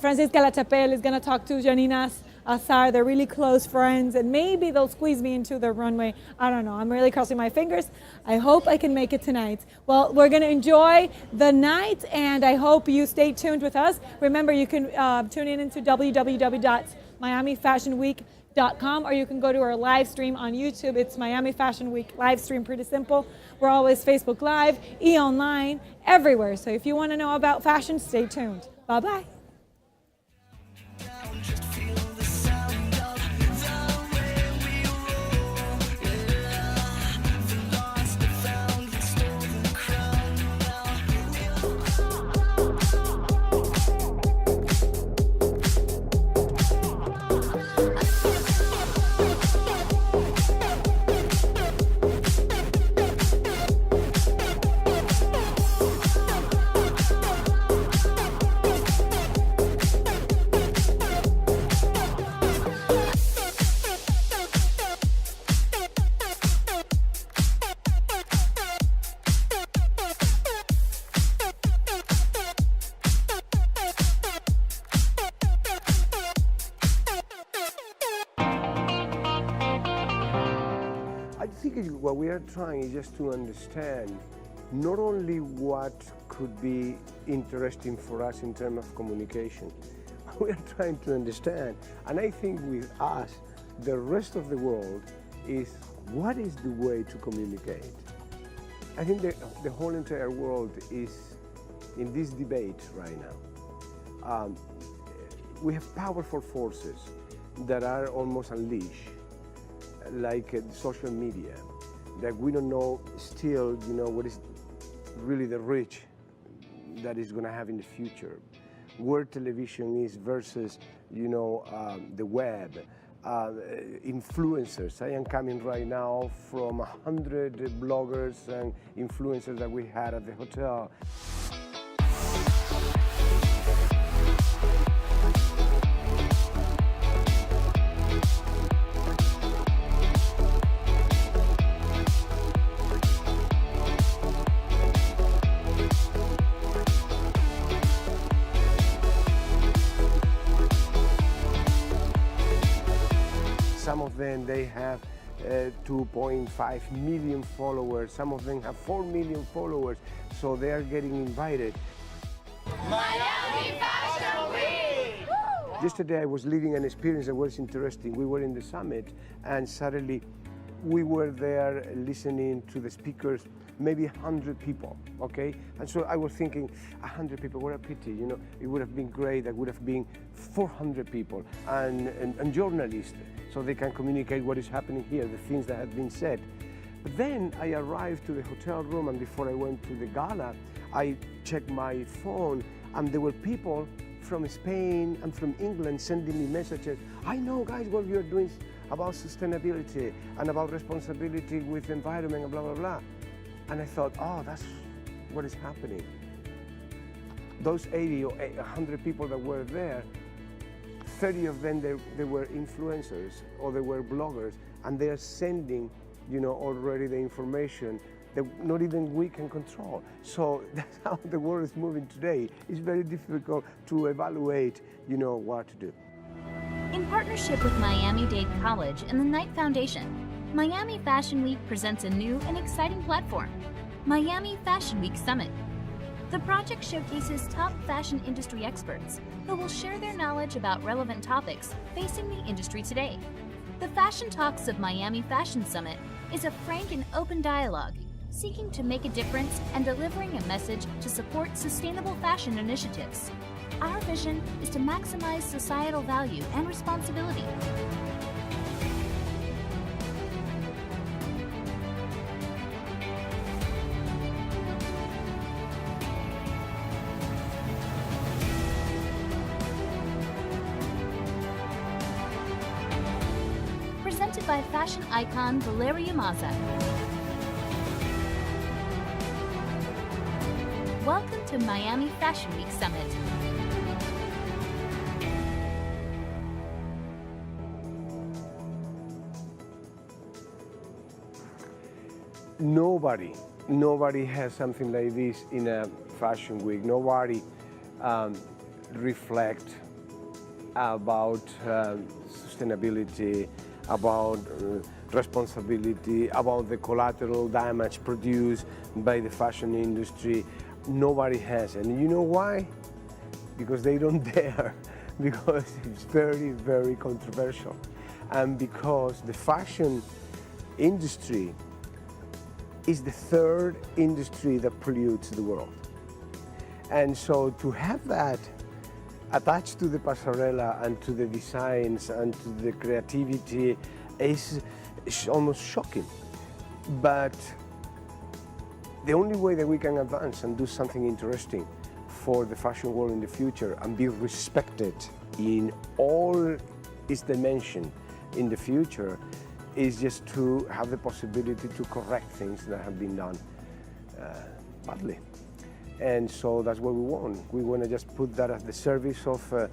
Francisca La Chapelle is going to talk to Giannina's Azar. They're really close friends, and maybe they'll squeeze me into the runway. I don't know. I'm really crossing my fingers. I hope I can make it tonight. Well, we're going to enjoy the night, and I hope you stay tuned with us. Remember, you can tune in into www.miamifashionweek.com, or you can go to our live stream on YouTube. It's Miami Fashion Week live stream, pretty simple. We're always Facebook Live, Online, everywhere. So if you want to know about fashion, stay tuned. Bye-bye. think what we are trying is just to understand not only what could be interesting for us in terms of communication, we are trying to understand, and I think with us, the rest of the world is what is the way to communicate. I think the whole entire world is in this debate right now. We have powerful forces that are almost unleashed, like social media, that we don't know still, what is really the reach that is going to have in the future, where television is versus, the web, influencers. I am coming right now from 100 bloggers and influencers that we had at the hotel. Some of them, they have 2.5 million followers. Some of them have 4 million followers, so they are getting invited. Miami Fashion Week! Yesterday I was living an experience that was interesting. We were in the summit and suddenly we were there listening to the speakers, maybe 100 people, okay? And so I was thinking, 100 people, what a pity, it would have been great, that would have been 400 people and journalists, so they can communicate what is happening here, the things that have been said. But then I arrived to the hotel room, and before I went to the gala, I checked my phone, and there were people from Spain and from England sending me messages. I know, guys, what you're doing about sustainability and about responsibility with the environment and blah, blah, blah. And I thought, oh, that's what is happening. Those 80 or 100 people that were there, 30 of them, they were influencers or they were bloggers, and they are sending, already the information that not even we can control. So that's how the world is moving today. It's very difficult to evaluate, what to do. In partnership with Miami-Dade College and the Knight Foundation, Miami Fashion Week presents a new and exciting platform, Miami Fashion Week Summit. The project showcases top fashion industry experts who will share their knowledge about relevant topics facing the industry today. The Fashion Talks of Miami Fashion Summit is a frank and open dialogue seeking to make a difference and delivering a message to support sustainable fashion initiatives. Our vision is to maximize societal value and responsibility. Presented by fashion icon Valeria Mazza. Welcome to Miami Fashion Week Summit. Nobody has something like this in a fashion week. Nobody reflect about sustainability, about responsibility, about the collateral damage produced by the fashion industry. Nobody has, and you know why? Because they don't dare, because it's very, very controversial, and because the fashion industry is the third industry that pollutes the world. And so to have that attached to the pasarela and to the designs and to the creativity is almost shocking. But the only way that we can advance and do something interesting for the fashion world in the future and be respected in all its dimensions in the future is just to have the possibility to correct things that have been done badly. And so that's what we want. We want to just put that at the service of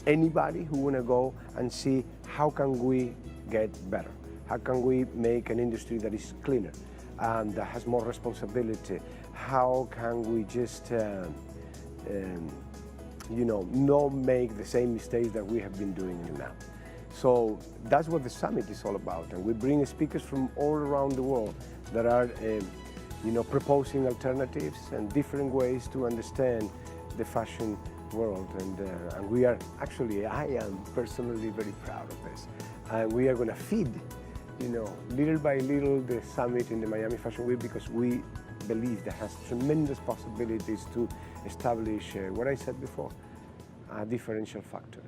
anybody who want to go and see how can we get better. How can we make an industry that is cleaner and that has more responsibility? How can we just, not make the same mistakes that we have been doing now? So that's what the summit is all about. And we bring speakers from all around the world that are proposing alternatives and different ways to understand the fashion world. And we are actually, I am personally very proud of this. And we are going to feed, little by little the summit in the Miami Fashion Week, because we believe that has tremendous possibilities to establish what I said before, a differential factor.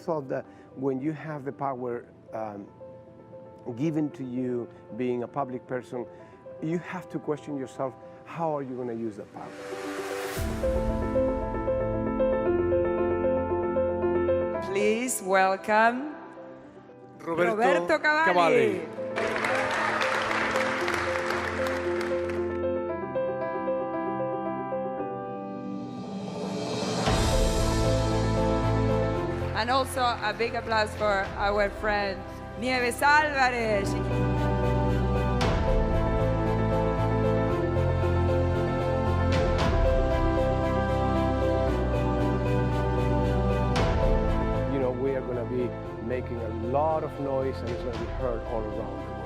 Thought that when you have the power given to you, being a public person, you have to question yourself, how are you going to use that power? Please welcome Roberto Cavalli. And also a big applause for our friend Nieves Alvarez. We are going to be making a lot of noise, and it's going to be heard all around the world.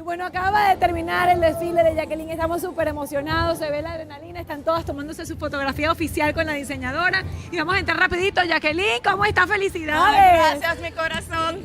Bueno, acaba de terminar el desfile de Jacqueline, estamos súper emocionados, se ve la adrenalina, están todas tomándose su fotografía oficial con la diseñadora y vamos a entrar rapidito. Jacqueline, ¿cómo está? ¡Felicidades! Ay, gracias, mi corazón.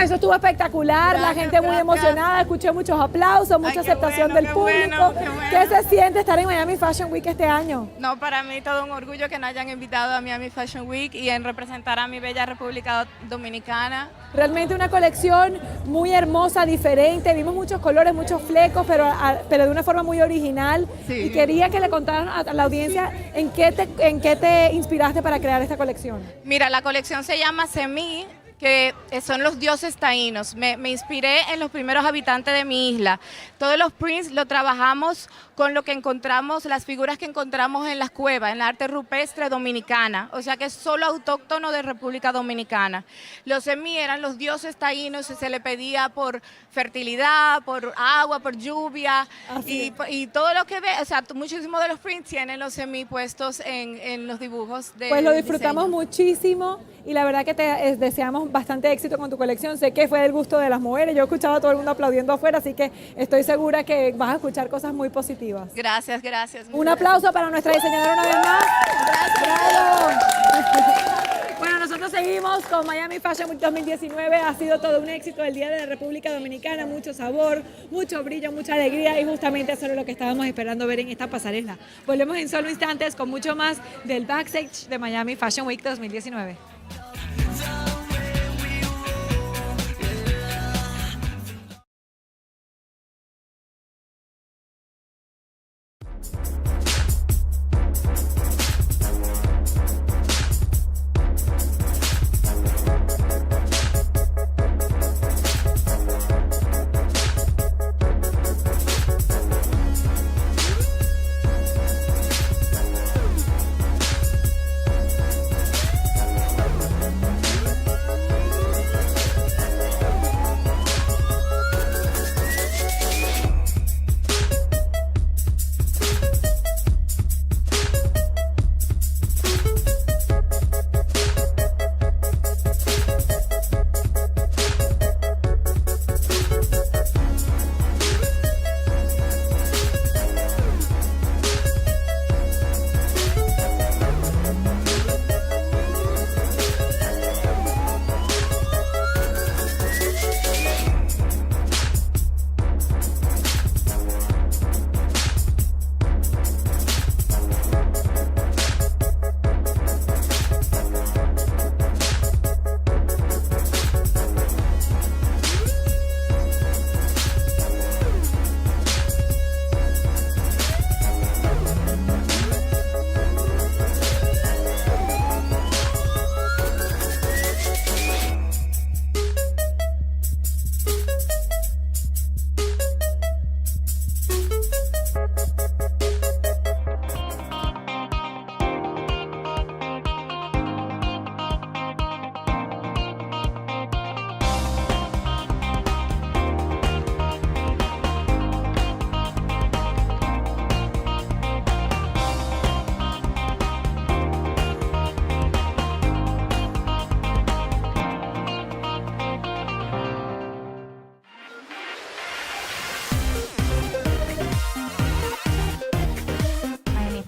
Eso estuvo espectacular, Gracias, la gente muy emocionada, escuché muchos aplausos, mucha aceptación del público. ¿Qué se siente estar en Miami Fashion Week este año? No, para mí todo un orgullo que nos hayan invitado a Miami Fashion Week y en representar a mi bella República Dominicana. Realmente una colección muy hermosa, diferente, vimos muchos colores, muchos flecos, pero de una forma muy original. Sí. Y quería que le contaran a la audiencia en qué te inspiraste para crear esta colección. Mira, la colección se llama Semí, que son los dioses taínos. Me inspiré en los primeros habitantes de mi isla. Todos los prints lo trabajamos con lo que encontramos, las figuras que encontramos en las cuevas, en la arte rupestre dominicana, o sea que es solo autóctono de República Dominicana. Los semí eran los dioses taínos y se le pedía por fertilidad, por agua, por lluvia y todo lo que ve, o sea, muchísimos de los prints tienen los semí puestos en los dibujos de. Pues lo disfrutamos muchísimo y la verdad que te deseamos bastante éxito con tu colección. Sé que fue del gusto de las mujeres, yo escuchaba a todo el mundo aplaudiendo afuera, así que estoy segura que vas a escuchar cosas muy positivas. Gracias, gracias. Un aplauso para nuestra diseñadora una vez más. Bravo. Bueno, nosotros seguimos con Miami Fashion Week 2019. Ha sido todo un éxito el Día de la República Dominicana, mucho sabor, mucho brillo, mucha alegría y justamente eso es lo que estábamos esperando ver en esta pasarela. Volvemos en solo instantes con mucho más del backstage de Miami Fashion Week 2019.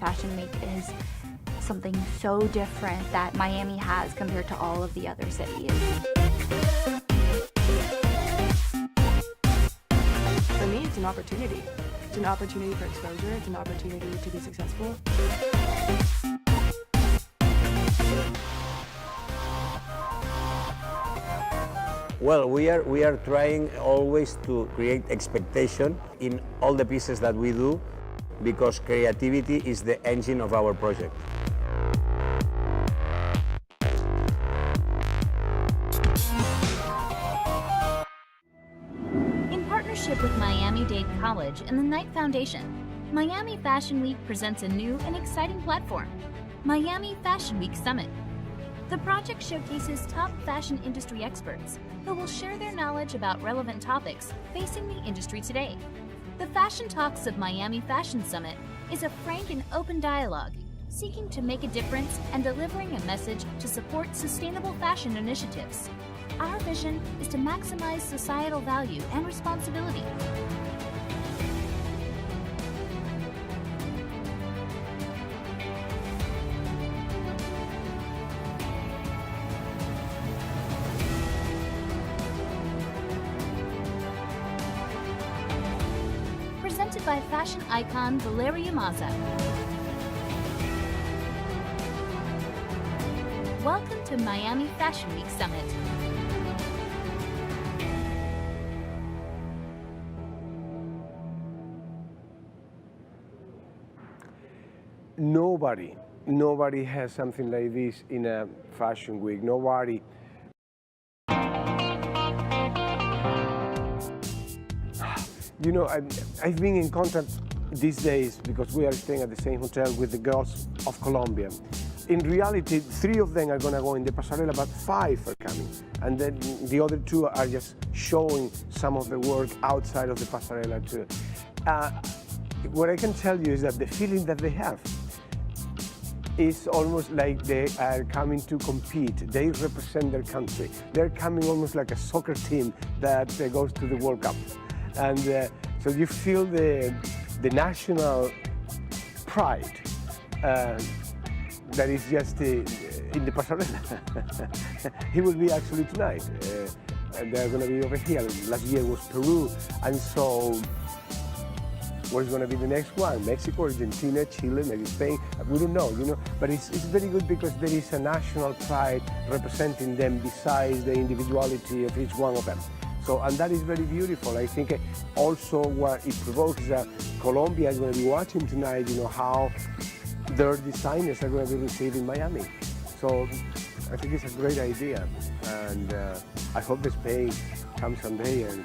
Fashion Week is something so different that Miami has compared to all of the other cities. For me, it's an opportunity. It's an opportunity for exposure. It's an opportunity to be successful. Well, we are trying always to create expectation in all the pieces that we do, because creativity is the engine of our project. In partnership with Miami-Dade College and the Knight Foundation, Miami Fashion Week presents a new and exciting platform, Miami Fashion Week Summit. The project showcases top fashion industry experts who will share their knowledge about relevant topics facing the industry today. The Fashion Talks of Miami Fashion Summit is a frank and open dialogue seeking to make a difference and delivering a message to support sustainable fashion initiatives. Our vision is to maximize societal value and responsibility. Presented by fashion icon Valeria Mazza. Welcome to Miami Fashion Week Summit. Nobody has something like this in a fashion week. Nobody. You know, I've been in contact these days because we are staying at the same hotel with the girls of Colombia. In reality, 3 of them are going to go in the pasarela, but 5 are coming. And then the other 2 are just showing some of the work outside of the pasarela too. What I can tell you is that the feeling that they have is almost like they are coming to compete. They represent their country. They're coming almost like a soccer team that goes to the World Cup. And so you feel the national pride that is just in the pasarela. He will be actually tonight. And they're going to be over here. Last year was Peru. And so where's going to be the next one? Mexico, Argentina, Chile, maybe Spain. We don't know, you know. But it's very good because there is a national pride representing them besides the individuality of each one of them. So, and that is very beautiful. I think also what it provokes is that Colombia is going to be watching tonight, you know, how their designers are going to be received in Miami. So I think it's a great idea. And I hope the Spain comes someday and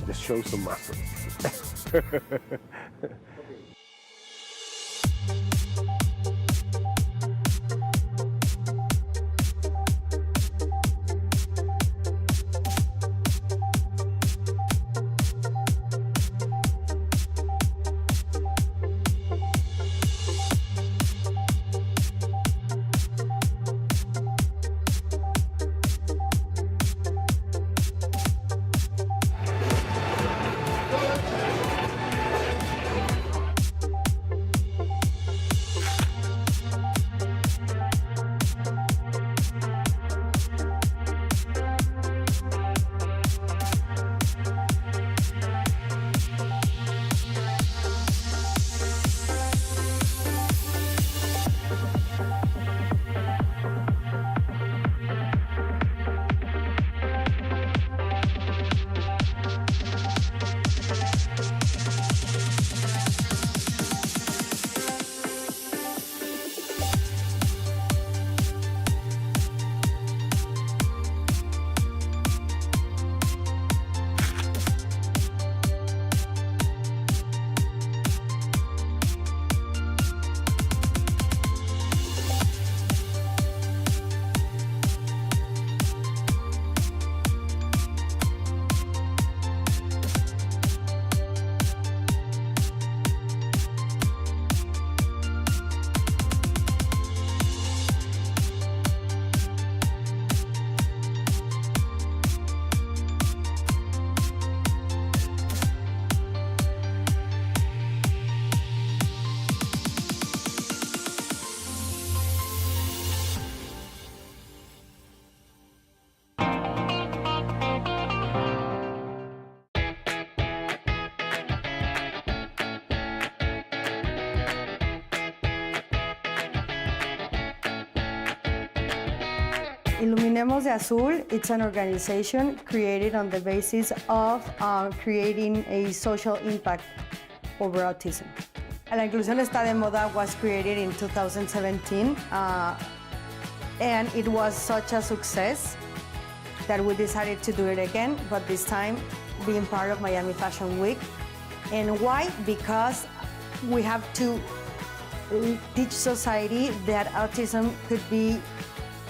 just show some muscle. Iluminemos de Azul, it's an organization created on the basis of creating a social impact over autism. La Inclusión Está de Moda was created in 2017 and it was such a success that we decided to do it again, but this time being part of Miami Fashion Week. And why? Because we have to teach society that autism could be,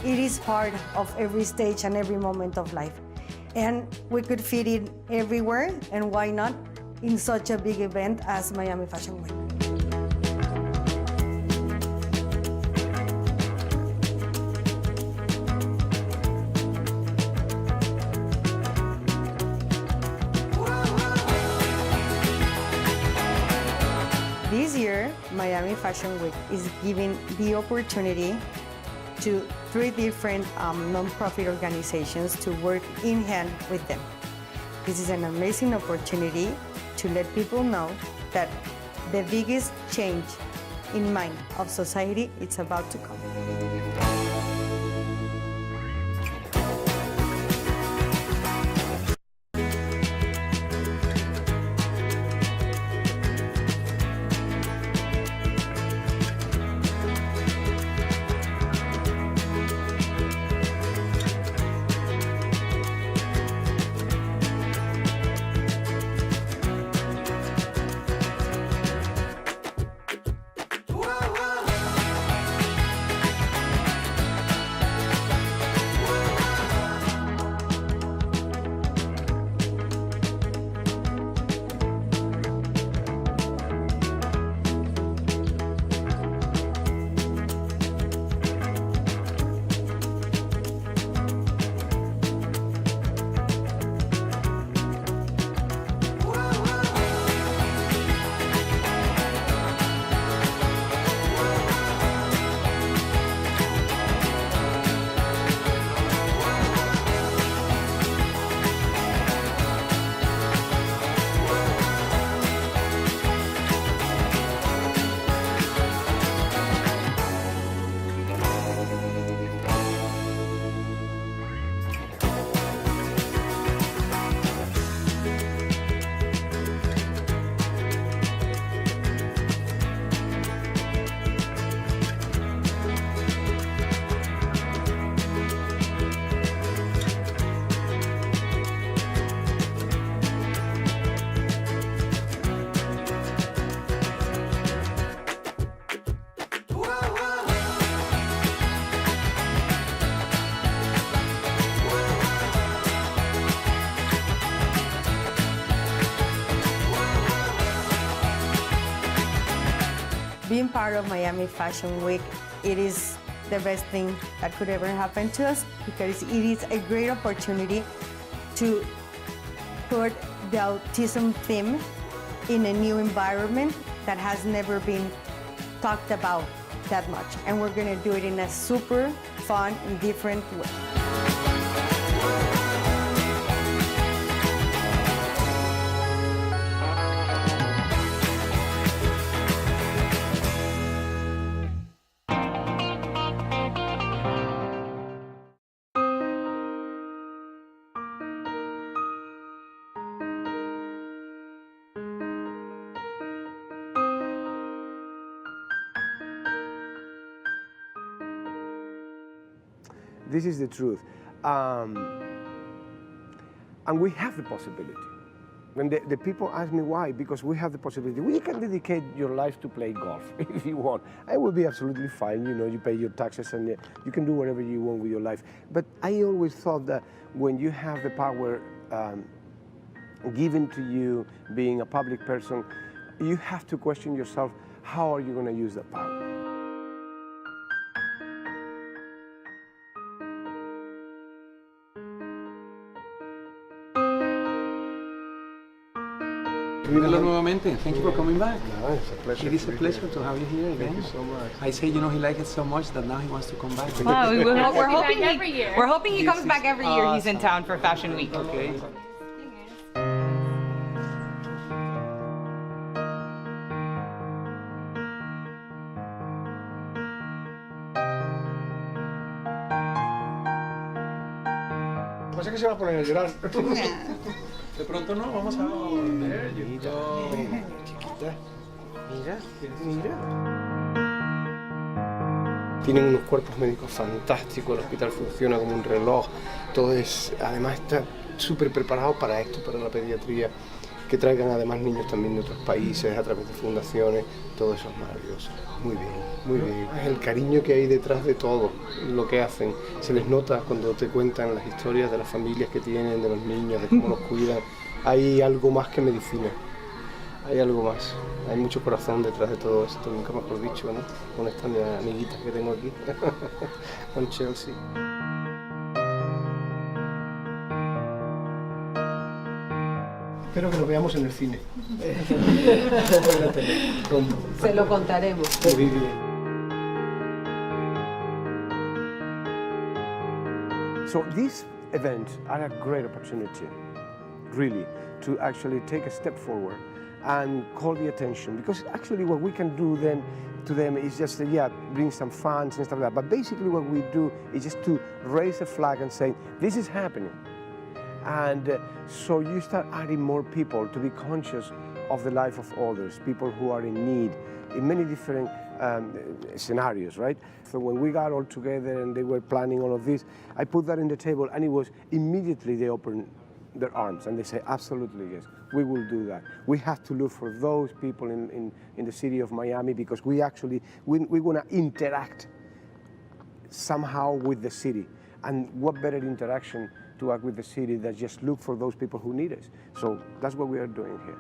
it is part of every stage and every moment of life. And we could fit it everywhere, and why not in such a big event as Miami Fashion Week. This year, Miami Fashion Week is giving the opportunity to 3 different non-profit organizations to work in hand with them. This is an amazing opportunity to let people know that the biggest change in mind of society is about to come. Being part of Miami Fashion Week, it is the best thing that could ever happen to us because it is a great opportunity to put the autism theme in a new environment that has never been talked about that much. And we're gonna do it in a super fun and different way. This is the truth. And we have the possibility. When the people ask me why, because we have the possibility. We can dedicate your life to play golf if you want. It will be absolutely fine. You know, you pay your taxes and you can do whatever you want with your life. But I always thought that when you have the power given to you, being a public person, you have to question yourself, how are you going to use that power? Hello nuevamente. Thank you for coming back. No, it's a pleasure. It is a pleasure to have you here again. Thank you so much. I say, you know, he liked it so much that now he wants to come back. Wow, we're hoping he comes back every year. He's in town for Fashion Week. Okay. Lo que pasa es que se va a poner a llorar. De pronto no, vamos a ver. Mira, chiquita. Mira. Tienen unos cuerpos médicos fantásticos, el hospital funciona como un reloj, todo es, además está súper preparado para esto, para la pediatría, que traigan además niños también de otros países a través de fundaciones, todo eso es maravilloso. Muy bien, muy bien. Es el cariño que hay detrás de todo lo que hacen. Se les nota cuando te cuentan las historias de las familias que tienen, de los niños, de cómo los cuidan. Hay algo más que medicina. Hay algo más. Hay mucho corazón detrás de todo esto, nunca mejor dicho, ¿no? Con esta amiguita que tengo aquí, con Chelsea. Espero que nos veamos en el cine. Se lo contaremos. Muy bien. So these events are a great opportunity, really, to actually take a step forward and call the attention, because actually what we can do then to them is just, bring some funds and stuff like that. But basically what we do is just to raise a flag and say, this is happening. And so you start adding more people to be conscious of the life of others, people who are in need, in many different scenarios, right? So when we got all together and they were planning all of this, I put that in the table, and it was immediately they opened their arms and they say, absolutely, yes, we will do that. We have to look for those people in the city of Miami, because we want to interact somehow with the city. And what better interaction to act with the city than just look for those people who need us. So that's what we are doing here.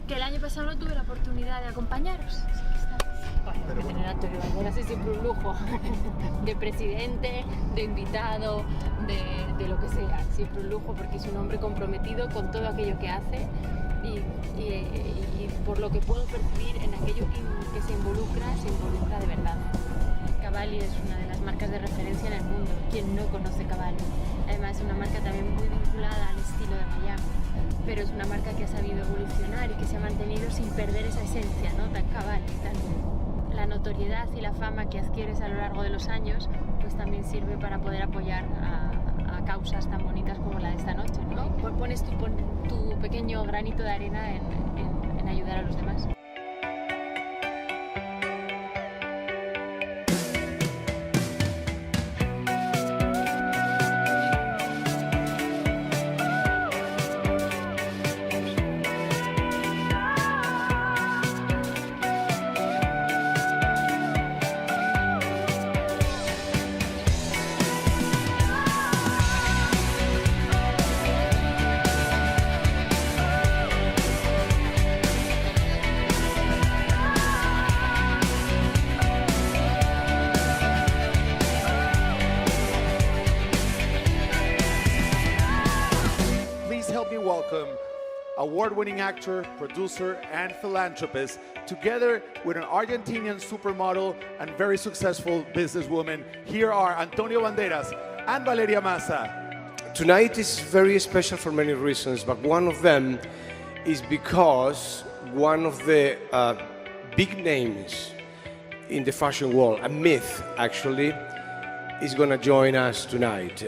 Que el año pasado no tuve la oportunidad de acompañaros. Bueno, tener a Antonio Banderas es siempre un lujo, de presidente, de invitado, de lo que sea, siempre un lujo, porque es un hombre comprometido con todo aquello que hace y por lo que puedo percibir en aquello que se involucra de verdad. Cavalli es una de las marcas de referencia en el mundo. ¿Quién no conoce Cavalli? Además es una marca también muy vinculada al estilo de Miami, pero es una marca que ha sabido evolucionar y que se ha mantenido sin perder esa esencia, ¿no? Tan Cavalli, la notoriedad y la fama que adquieres a lo largo de los años, pues también sirve para poder apoyar a causas tan bonitas como la de esta noche, ¿no? Pones tu pequeño granito de arena en ayudar a los demás. Award-winning actor, producer, and philanthropist, together with an Argentinian supermodel and very successful businesswoman. Here are Antonio Banderas and Valeria Massa. Tonight is very special for many reasons, but one of them is because one of the big names in the fashion world, a myth actually, is going to join us tonight.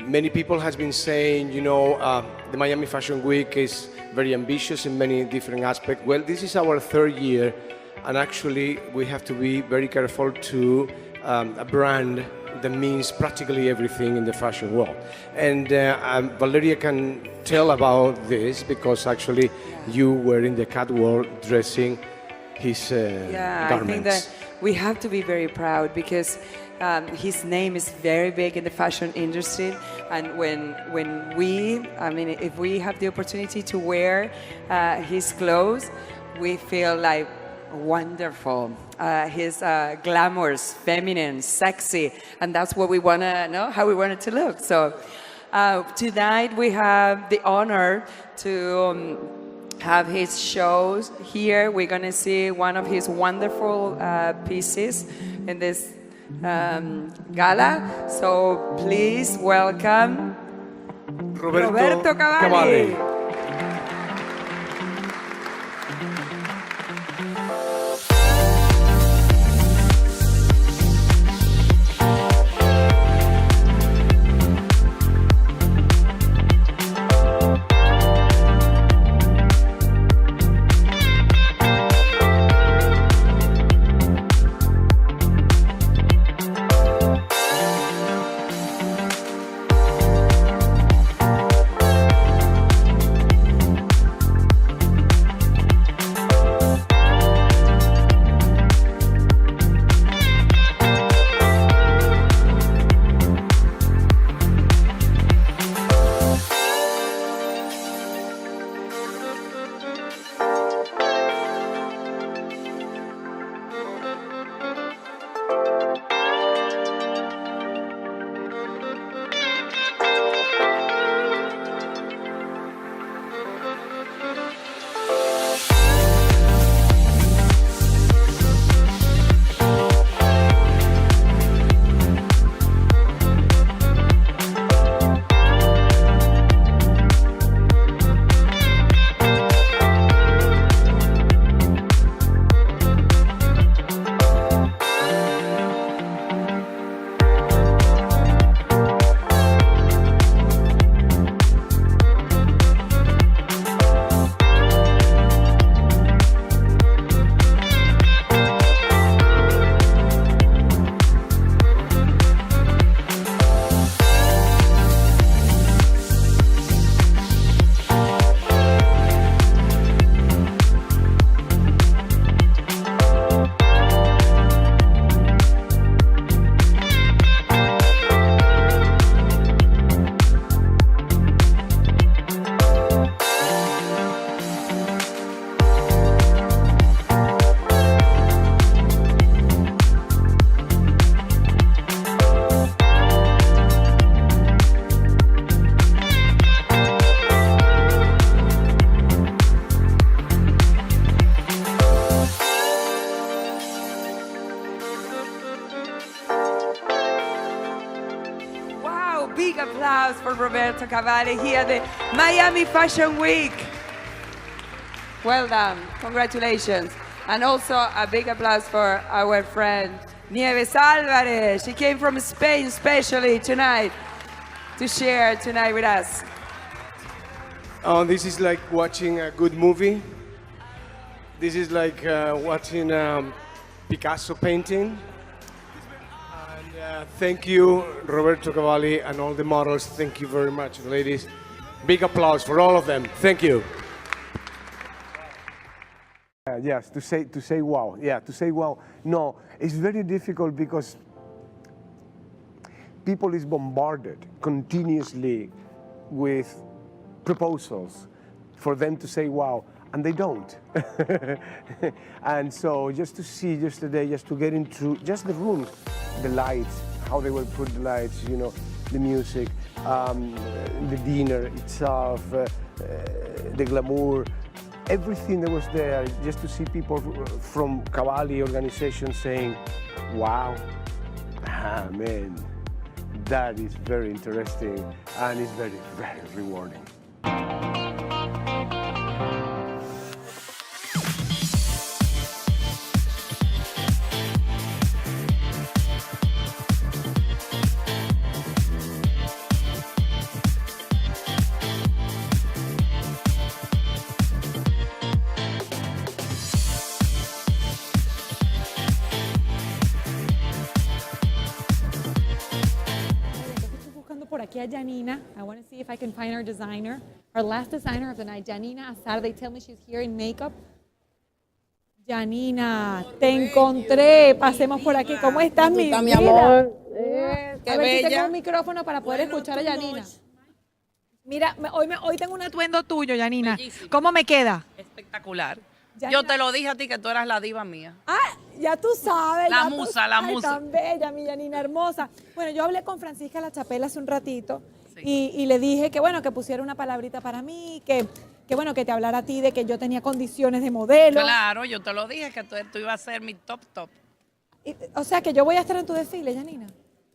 Many people has been saying, the Miami Fashion Week is very ambitious in many different aspects. Well, this is our third year, and actually we have to be very careful to a brand that means practically everything in the fashion world. And Valeria can tell about this, because actually you were in the catwalk dressing his garments. I think that we have to be very proud, because his name is very big in the fashion industry, and if we have the opportunity to wear his clothes, we feel like wonderful. He's glamorous, feminine, sexy, and that's what we want to know, how we want it to look. So tonight we have the honor to have his shows here. We're going to see one of his wonderful pieces in this gala. So please welcome Roberto Cavalli. big applause for Roberto Cavalli here at the Miami Fashion Week. Well done, congratulations. And also a big applause for our friend Nieves Alvarez. She came from Spain especially tonight to share tonight with us. Oh, this is like watching a good movie. This is like watching Picasso painting. And thank you, Roberto Cavalli, and all the models. Thank you very much, ladies. Big applause for all of them. Thank you. Yes, to say wow. Yeah, to say wow. No, it's very difficult because people is bombarded continuously with proposals for them to say wow, and they don't. And so just to see yesterday, just to get into just the rooms, the lights, how they will put the lights, you know, the music, the dinner itself, the glamour, everything that was there, just to see people from Cavalli organization saying, wow, man, that is very interesting and it's very, very rewarding. Por aquí a Giannina. I want to see if I can find our designer, our last designer of the night, Giannina Azar. They tell me she's here in makeup. Giannina, te encontré. Pasemos por aquí. ¿Cómo estás, mi vida? Mi amor. Qué a ver bella. Si tengo un micrófono para poder escuchar a Giannina. Mira, hoy tengo un atuendo tuyo, Giannina. Bellísimo. ¿Cómo me queda? Espectacular. Giannina. Yo te lo dije a ti que tú eras la diva mía. Ah, ya tú sabes. La musa, la musa. Tan bella, mi Giannina hermosa. Bueno, yo hablé con Francisca La Chapela hace un ratito y le dije que bueno, que pusiera una palabrita para mí, que bueno, que te hablara a ti de que yo tenía condiciones de modelo. Claro, yo te lo dije que tú ibas a ser mi top. O sea, que yo voy a estar en tu desfile, Giannina.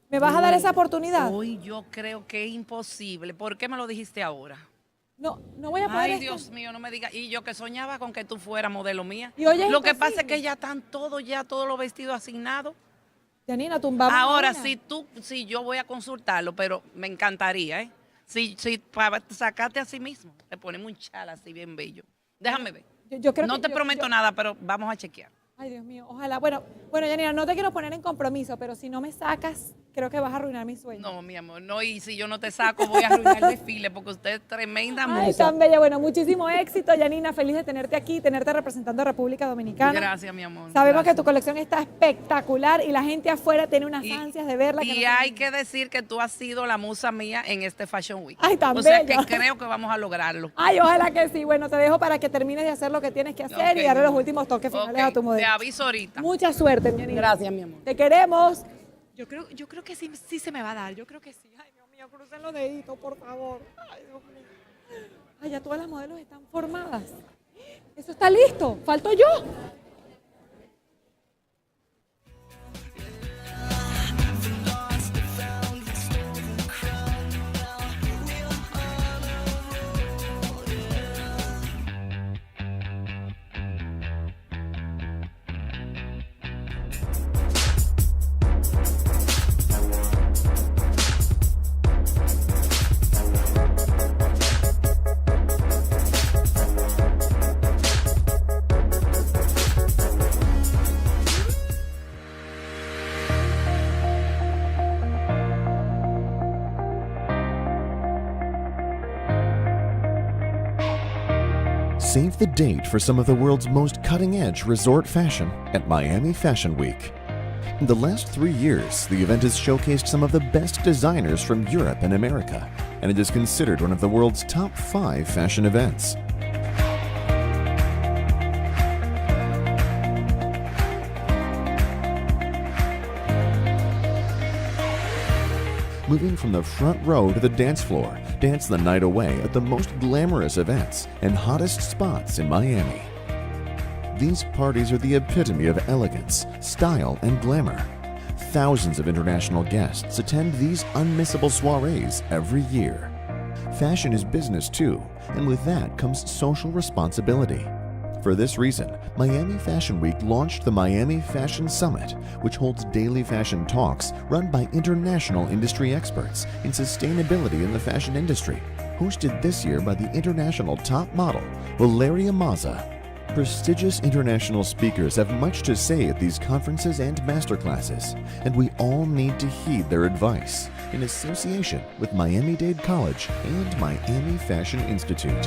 ¿Me vas a dar esa oportunidad? Hoy yo creo que es imposible. ¿Por qué me lo dijiste ahora? No voy a poder. Ay, Dios mío, no me digas. Y yo que soñaba con que tú fueras modelo mía. Y oye, lo que pasa es que ya están todos los vestidos asignados. Giannina, tumbamos. Ahora, si yo voy a consultarlo, pero me encantaría, ¿eh? Si para sacarte a sí mismo, te ponemos un chal así bien bello. Déjame ver. Yo creo no te prometo nada, pero vamos a chequear. Ay, Dios mío, ojalá. Bueno, Giannina, no te quiero poner en compromiso, pero si no me sacas, creo que vas a arruinar mi sueño. No, mi amor, no, y si yo no te saco, voy a arruinar el desfile, porque usted es tremenda musa. Ay, tan bella. Bueno, muchísimo éxito, Giannina. Feliz de tenerte aquí, tenerte representando a República Dominicana. Gracias, mi amor. Sabemos que tu colección está espectacular y la gente afuera tiene unas ansias de verla. Y hay que decir que tú has sido la musa mía en este Fashion Week. Ay, tan bella. O sea bella. que creo que vamos a lograrlo. Ay, ojalá que sí. Bueno, te dejo para que termines de hacer lo que tienes que hacer y darle los últimos toques finales a tu modelo. Te aviso ahorita. Mucha suerte, Giannina. Gracias, mi amor. Te queremos. Yo creo que sí se me va a dar. Yo creo que sí. Ay, Dios mío, crucen los deditos, por favor. Ay, Dios mío. Ay, ya todas las modelos están formadas. Eso está listo. Falto yo. Save the date for some of the world's most cutting-edge resort fashion at Miami Fashion Week. In the last 3 years, the event has showcased some of the best designers from Europe and America, and it is considered one of the world's top 5 fashion events. Moving from the front row to the dance floor, dance the night away at the most glamorous events and hottest spots in Miami. These parties are the epitome of elegance, style, and glamour. thousands of international guests attend these unmissable soirees every year. Fashion is business too, and with that comes social responsibility. For this reason, Miami Fashion Week launched the Miami Fashion Summit, which holds daily fashion talks run by international industry experts in sustainability in the fashion industry, hosted this year by the international top model, Valeria Mazza. Prestigious international speakers have much to say at these conferences and masterclasses, and we all need to heed their advice in association with Miami-Dade College and Miami Fashion Institute.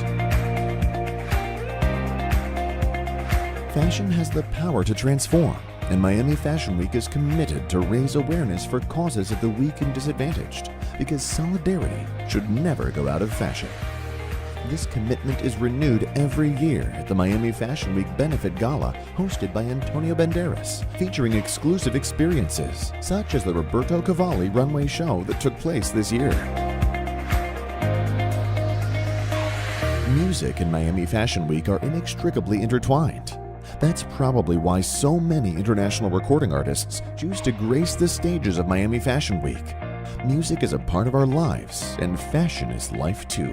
Fashion has the power to transform, and Miami Fashion Week is committed to raise awareness for causes of the weak and disadvantaged, because solidarity should never go out of fashion. This commitment is renewed every year at the Miami Fashion Week Benefit Gala, hosted by Antonio Banderas, featuring exclusive experiences, such as the Roberto Cavalli runway show that took place this year. Music and Miami Fashion Week are inextricably intertwined. That's probably why so many international recording artists choose to grace the stages of Miami Fashion Week. Music is a part of our lives, and fashion is life too.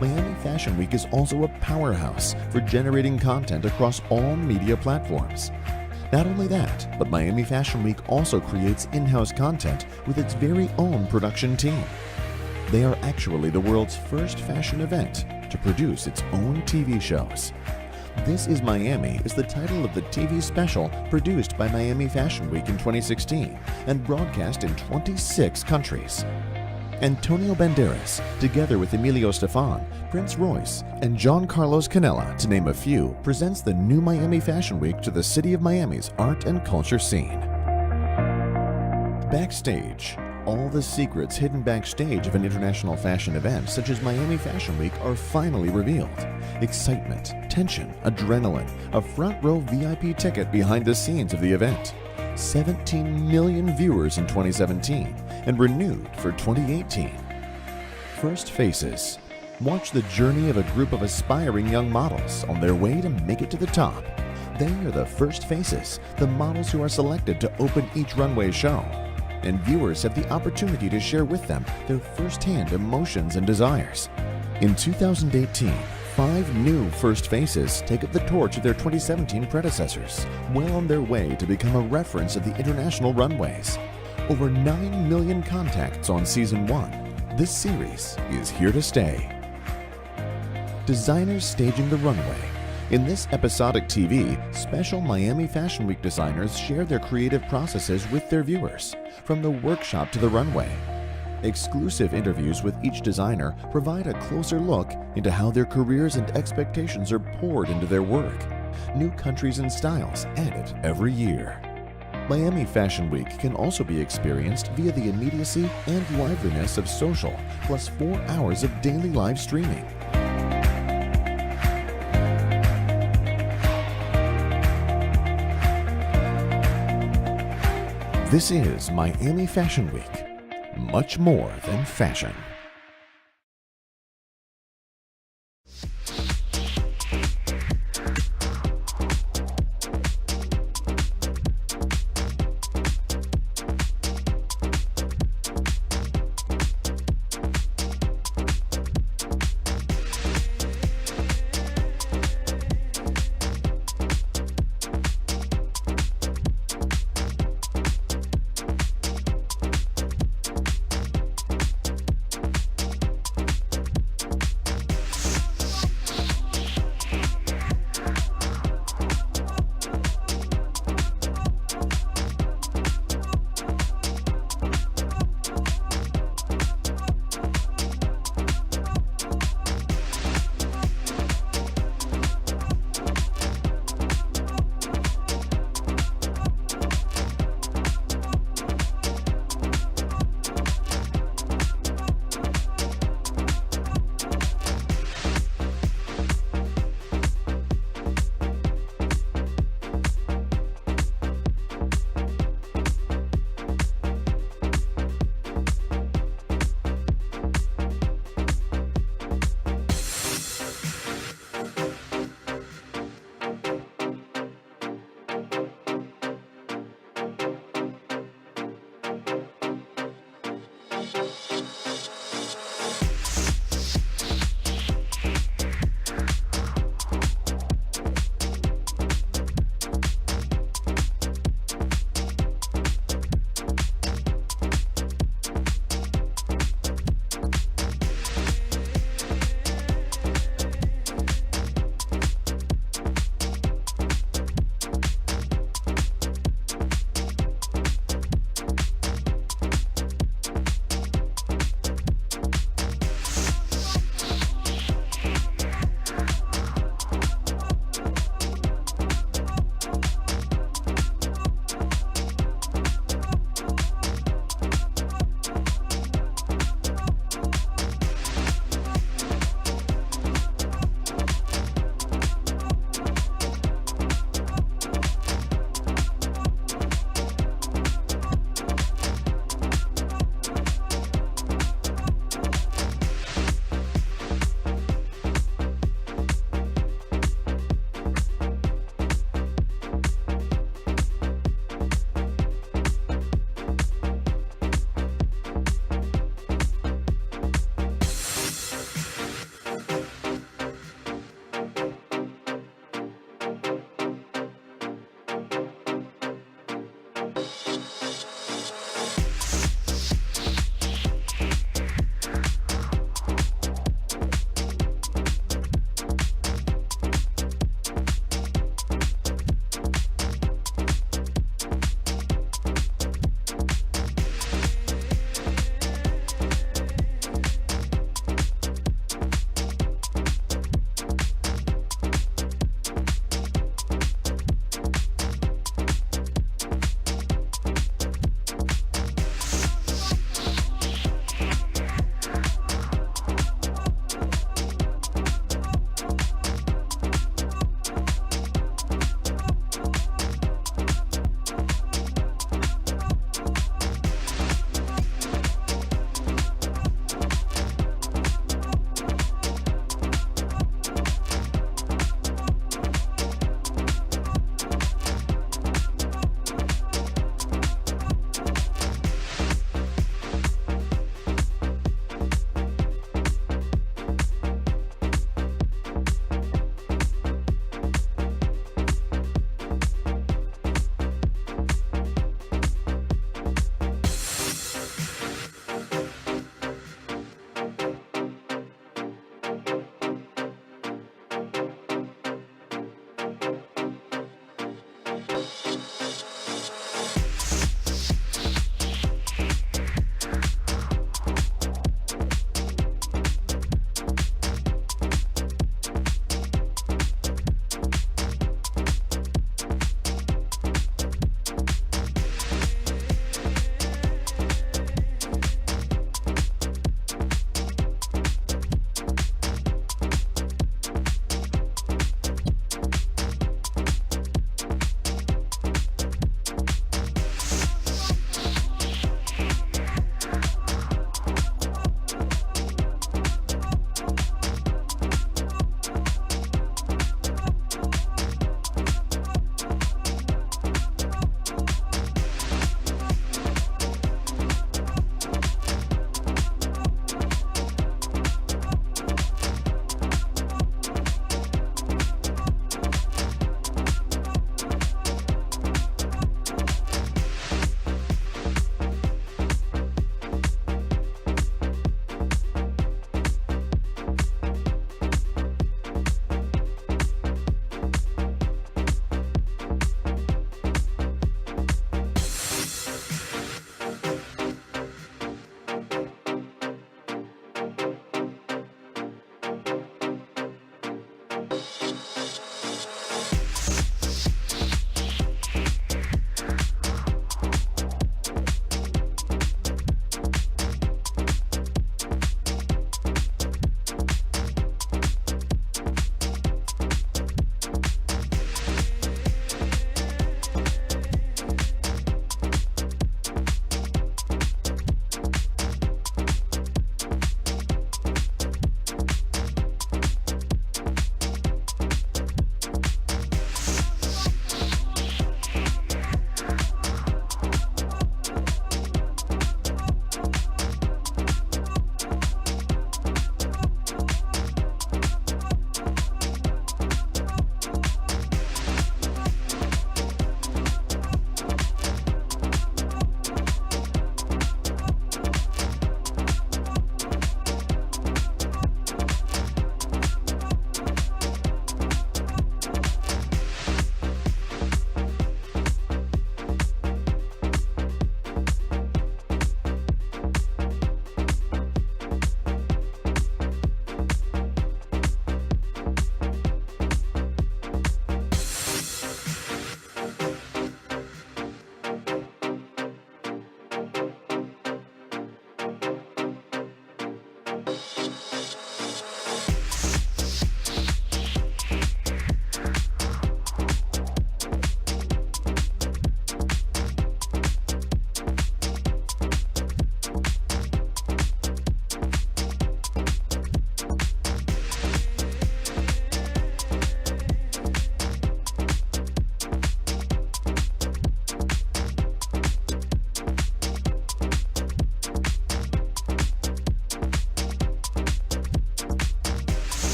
Miami Fashion Week is also a powerhouse for generating content across all media platforms. Not only that, but Miami Fashion Week also creates in-house content with its very own production team. They are actually the world's first fashion event to produce its own TV shows. This Is Miami is the title of the TV special produced by Miami Fashion Week in 2016 and broadcast in 26 countries. Antonio Banderas, together with Emilio Estefan, Prince Royce, and John Carlos Canella, to name a few, presents the new Miami Fashion Week to the city of Miami's art and culture scene. Backstage. All the secrets hidden backstage of an international fashion event such as Miami Fashion Week are finally revealed. Excitement, tension, adrenaline, a front row VIP ticket behind the scenes of the event. 17 million viewers in 2017 and renewed for 2018. First Faces. Watch the journey of a group of aspiring young models on their way to make it to the top. They are the First Faces, the models who are selected to open each runway show. And viewers have the opportunity to share with them their first-hand emotions and desires. In 2018, 5 new First Faces take up the torch of their 2017 predecessors, well on their way to become a reference of the international runways. Over 9 million contacts on Season 1. This series is here to stay. Designers staging the runway. In this episodic TV, special Miami Fashion Week designers share their creative processes with their viewers, from the workshop to the runway. Exclusive interviews with each designer provide a closer look into how their careers and expectations are poured into their work. New countries and styles added every year. Miami Fashion Week can also be experienced via the immediacy and liveliness of social, plus 4 hours of daily live streaming. This is Miami Fashion Week. Much more than fashion.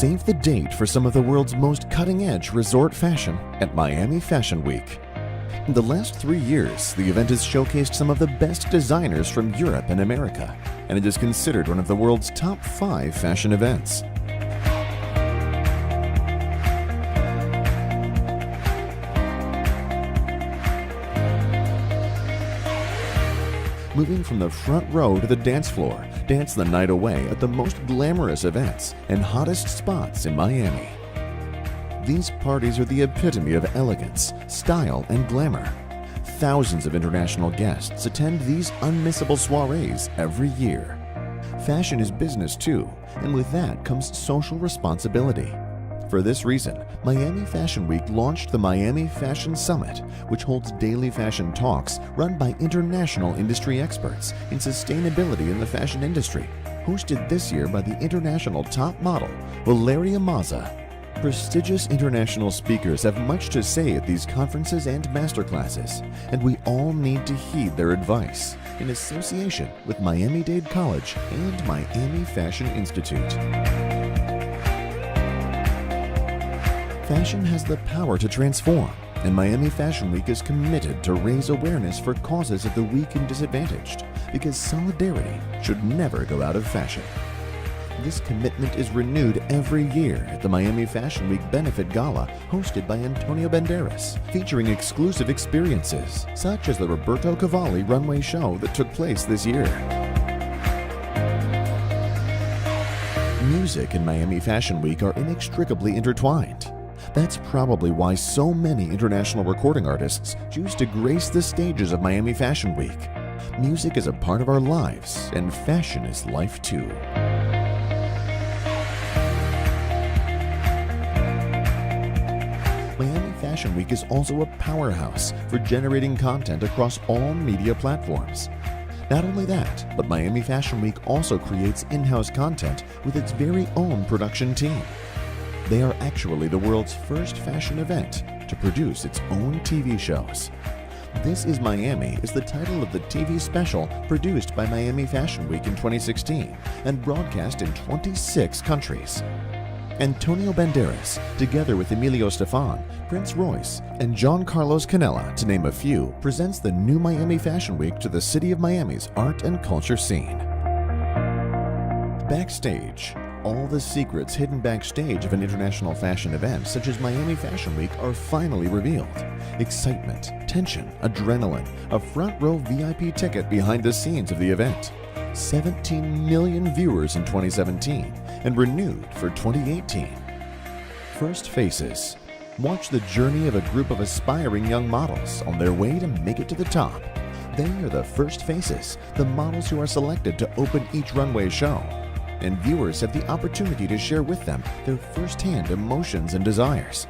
Save the date for some of the world's most cutting-edge resort fashion at Miami Fashion Week. In the last 3 years, the event has showcased some of the best designers from Europe and America, and it is considered one of the world's top 5 fashion events. Moving from the front row to the dance floor, dance the night away at the most glamorous events and hottest spots in Miami. These parties are the epitome of elegance, style, and glamour. Thousands of international guests attend these unmissable soirees every year. Fashion is business too, and with that comes social responsibility. For this reason, Miami Fashion Week launched the Miami Fashion Summit, which holds daily fashion talks run by international industry experts in sustainability in the fashion industry, hosted this year by the international top model, Valeria Mazza. Prestigious international speakers have much to say at these conferences and masterclasses, and we all need to heed their advice in association with Miami-Dade College and Miami Fashion Institute. Fashion has the power to transform, and Miami Fashion Week is committed to raise awareness for causes of the weak and disadvantaged, because solidarity should never go out of fashion. This commitment is renewed every year at the Miami Fashion Week Benefit Gala hosted by Antonio Banderas, featuring exclusive experiences such as the Roberto Cavalli runway show that took place this year. Music and Miami Fashion Week are inextricably intertwined. That's probably why so many international recording artists choose to grace the stages of Miami Fashion Week. Music is a part of our lives, and fashion is life too. Miami Fashion Week is also a powerhouse for generating content across all media platforms. Not only that, but Miami Fashion Week also creates in-house content with its very own production team. They are actually the world's first fashion event to produce its own TV shows. This Is Miami is the title of the TV special produced by Miami Fashion Week in 2016 and broadcast in 26 countries. Antonio Banderas, together with Emilio Estefan, Prince Royce, and John Carlos Canella, to name a few, presents the new Miami Fashion Week to the city of Miami's art and culture scene. Backstage. All the secrets hidden backstage of an international fashion event such as Miami Fashion Week are finally revealed. Excitement, tension, adrenaline, a front row VIP ticket behind the scenes of the event. 17 million viewers in 2017 and renewed for 2018. First Faces. Watch the journey of a group of aspiring young models on their way to make it to the top. They are the First Faces, the models who are selected to open each runway show. And viewers have the opportunity to share with them their first-hand emotions and desires.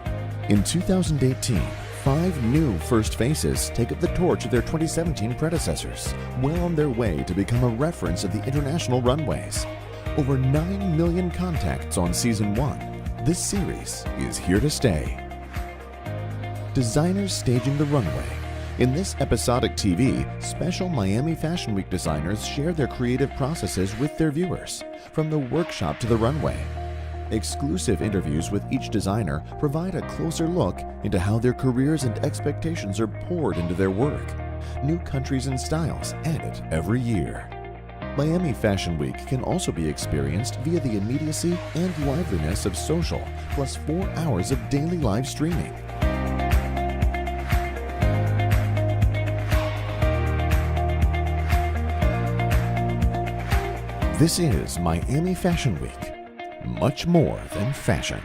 In 2018, 5 new First Faces take up the torch of their 2017 predecessors, well on their way to become a reference of the international runways. Over 9 million contacts on Season 1. This series is here to stay. Designers staging the runway. In this episodic TV, special Miami Fashion Week designers share their creative processes with their viewers, from the workshop to the runway. Exclusive interviews with each designer provide a closer look into how their careers and expectations are poured into their work. New countries and styles added every year. Miami Fashion Week can also be experienced via the immediacy and liveliness of social, plus 4 hours of daily live streaming. This is Miami Fashion Week. Much more than fashion.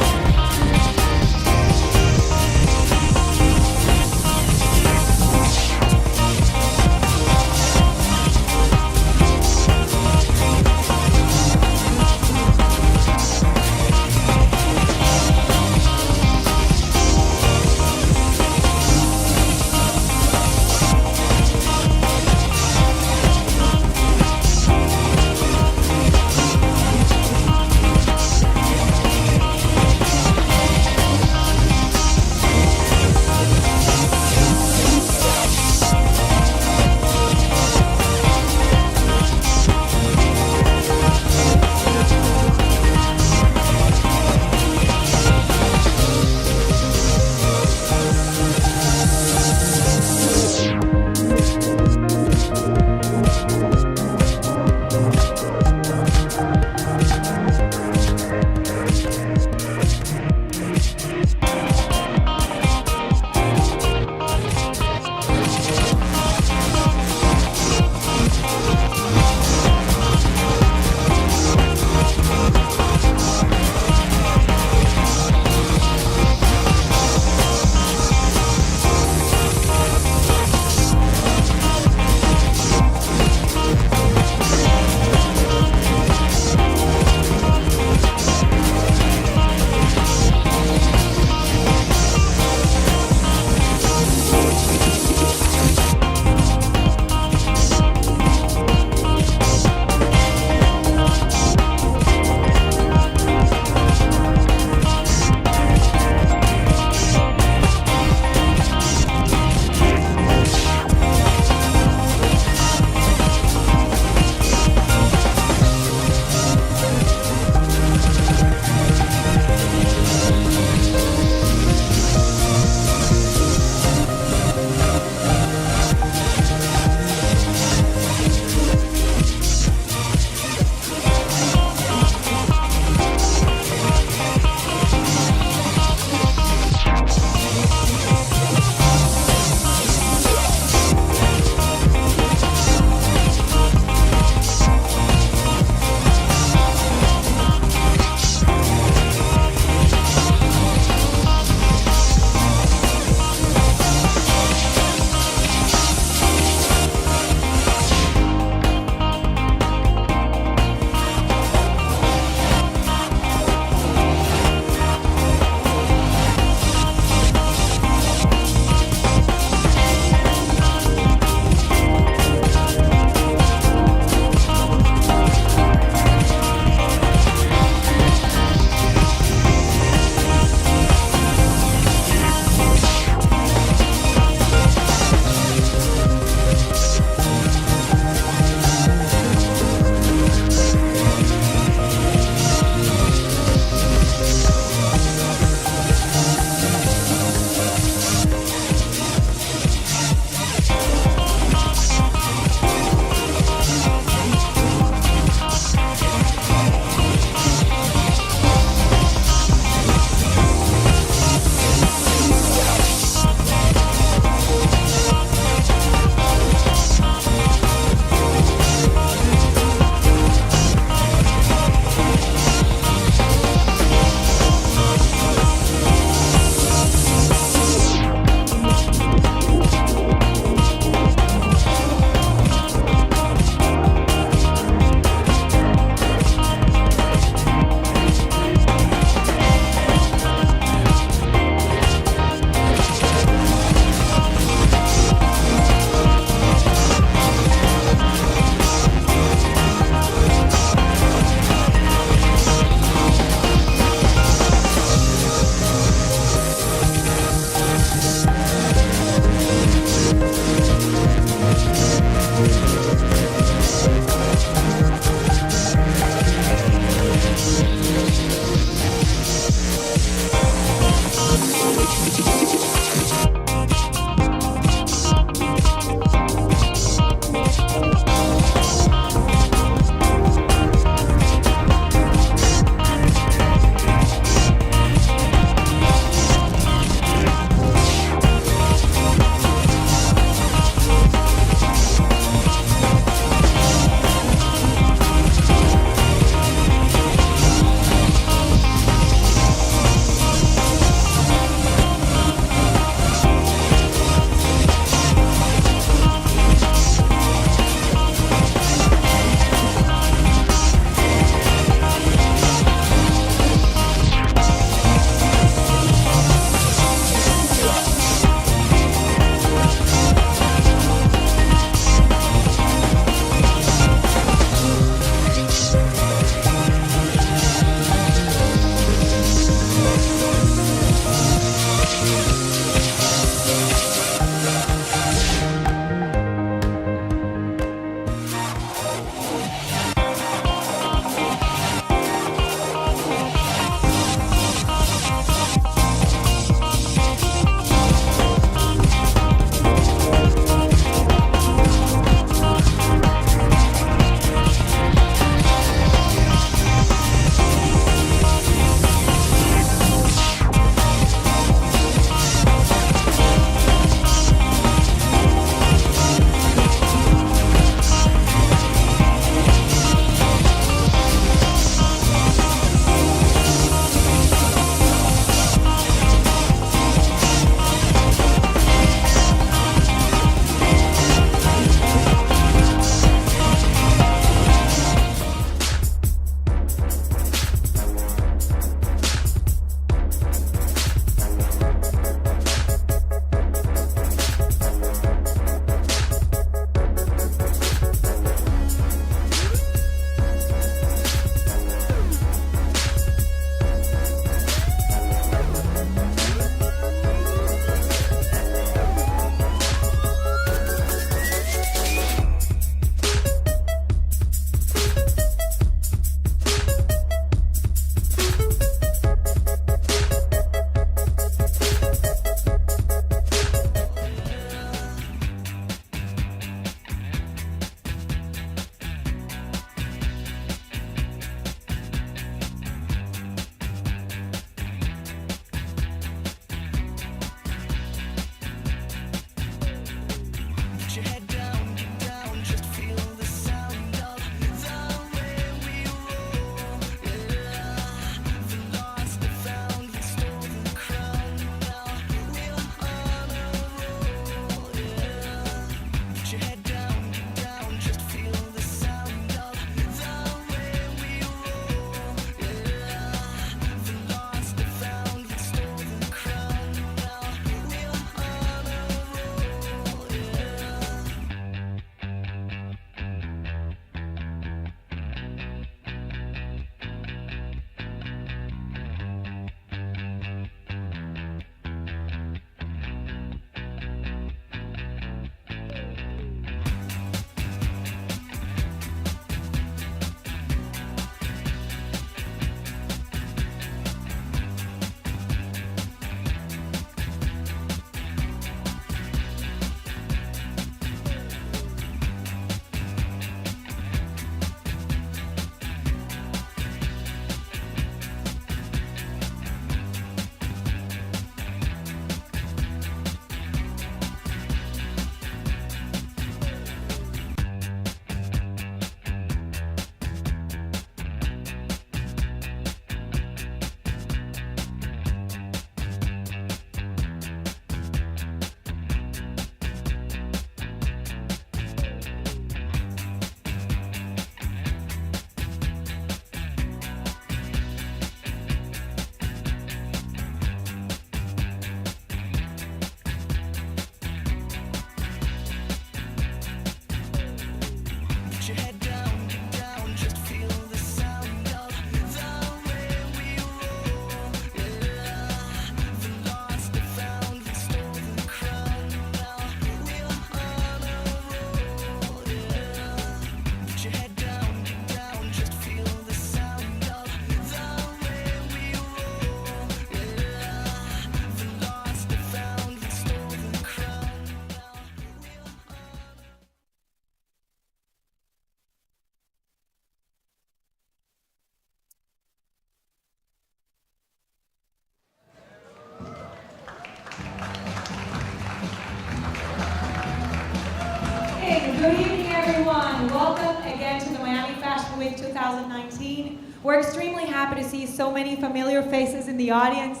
Good evening, everyone. Welcome again to the Miami Fashion Week 2019. We're extremely happy to see so many familiar faces in the audience.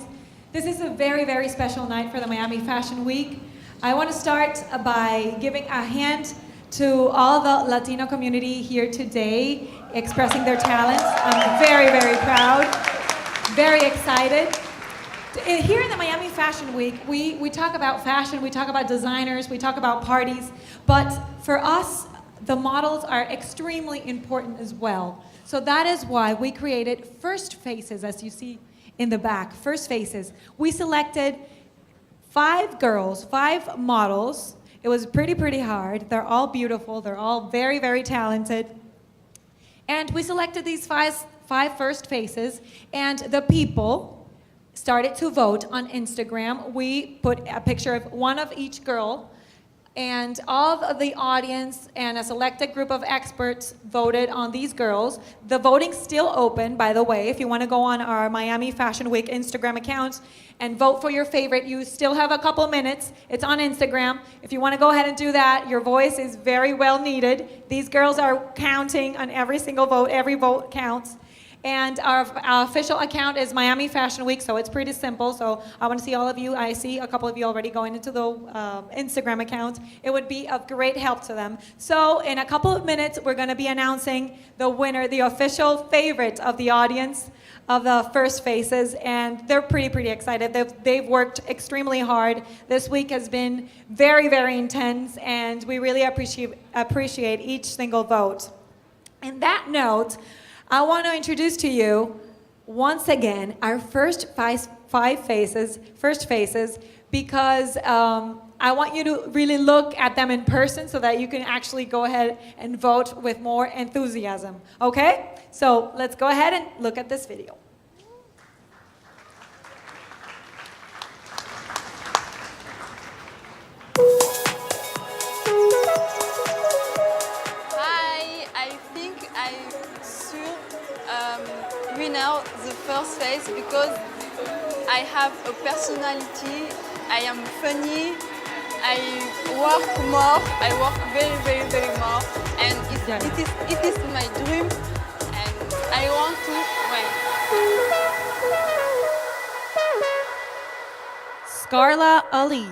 This is a very, very special night for the Miami Fashion Week. I want to start by giving a hand to all the Latino community here today, expressing their talents. I'm very, very proud, very excited. Here in the Miami Fashion Week, we talk about fashion, we talk about designers, we talk about parties, but for us, the models are extremely important as well. So that is why we created First Faces, as you see in the back, First Faces. We selected 5 girls, 5 models. It was pretty hard. They're all beautiful. They're all very, very talented. And we selected these five First Faces, and the people started to vote on Instagram. We put a picture of one of each girl, and all of the audience and a selected group of experts voted on these girls. The voting's still open, by the way. If you want to go on our Miami Fashion Week Instagram accounts and vote for your favorite, you still have a couple minutes. It's on Instagram. If you want to go ahead and do that, your voice is very well needed. These girls are counting on every single vote. Every vote counts. And our official account is Miami Fashion Week, so it's pretty simple. So I want to see all of you. I see a couple of you already going into the Instagram account. It would be of great help to them. So in a couple of minutes, we're going to be announcing the winner, the official favorite of the audience of the First Faces, and they're pretty excited. They've worked extremely hard. This week has been very intense, and we really appreciate each single vote. In that note, I want to introduce to you, once again, our first First Faces, because I want you to really look at them in person so that you can actually go ahead and vote with more enthusiasm, okay? So let's go ahead and look at this video. Winner the First Face because I have a personality, I am funny, I work more, I work very more, and it is my dream, and I want to win. Scarla Ali.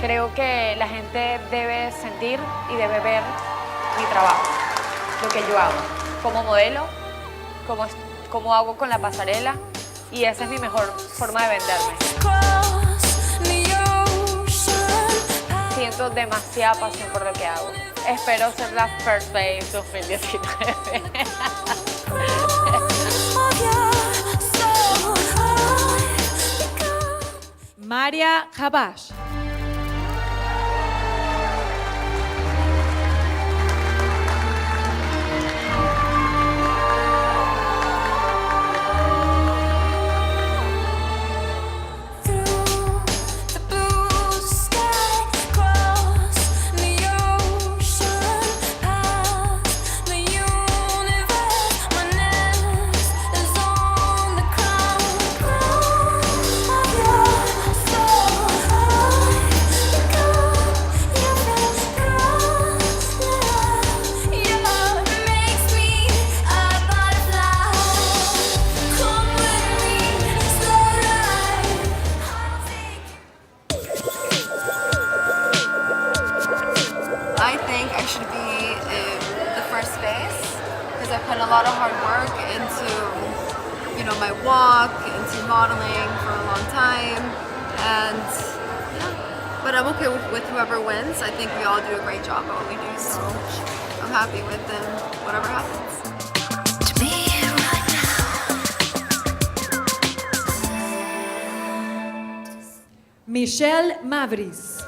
Creo que la gente debe sentir y debe ver mi trabajo, lo que yo hago como modelo, como hago con la pasarela, y esa es mi mejor forma de venderme. Siento demasiada pasión por lo que hago. Espero ser la First Face 2019. María Jabash. I put a lot of hard work into, my walk, into modeling for a long time, and But I'm okay with whoever wins. I think we all do a great job at what we do, so I'm happy with them, whatever happens. Michelle Mavris.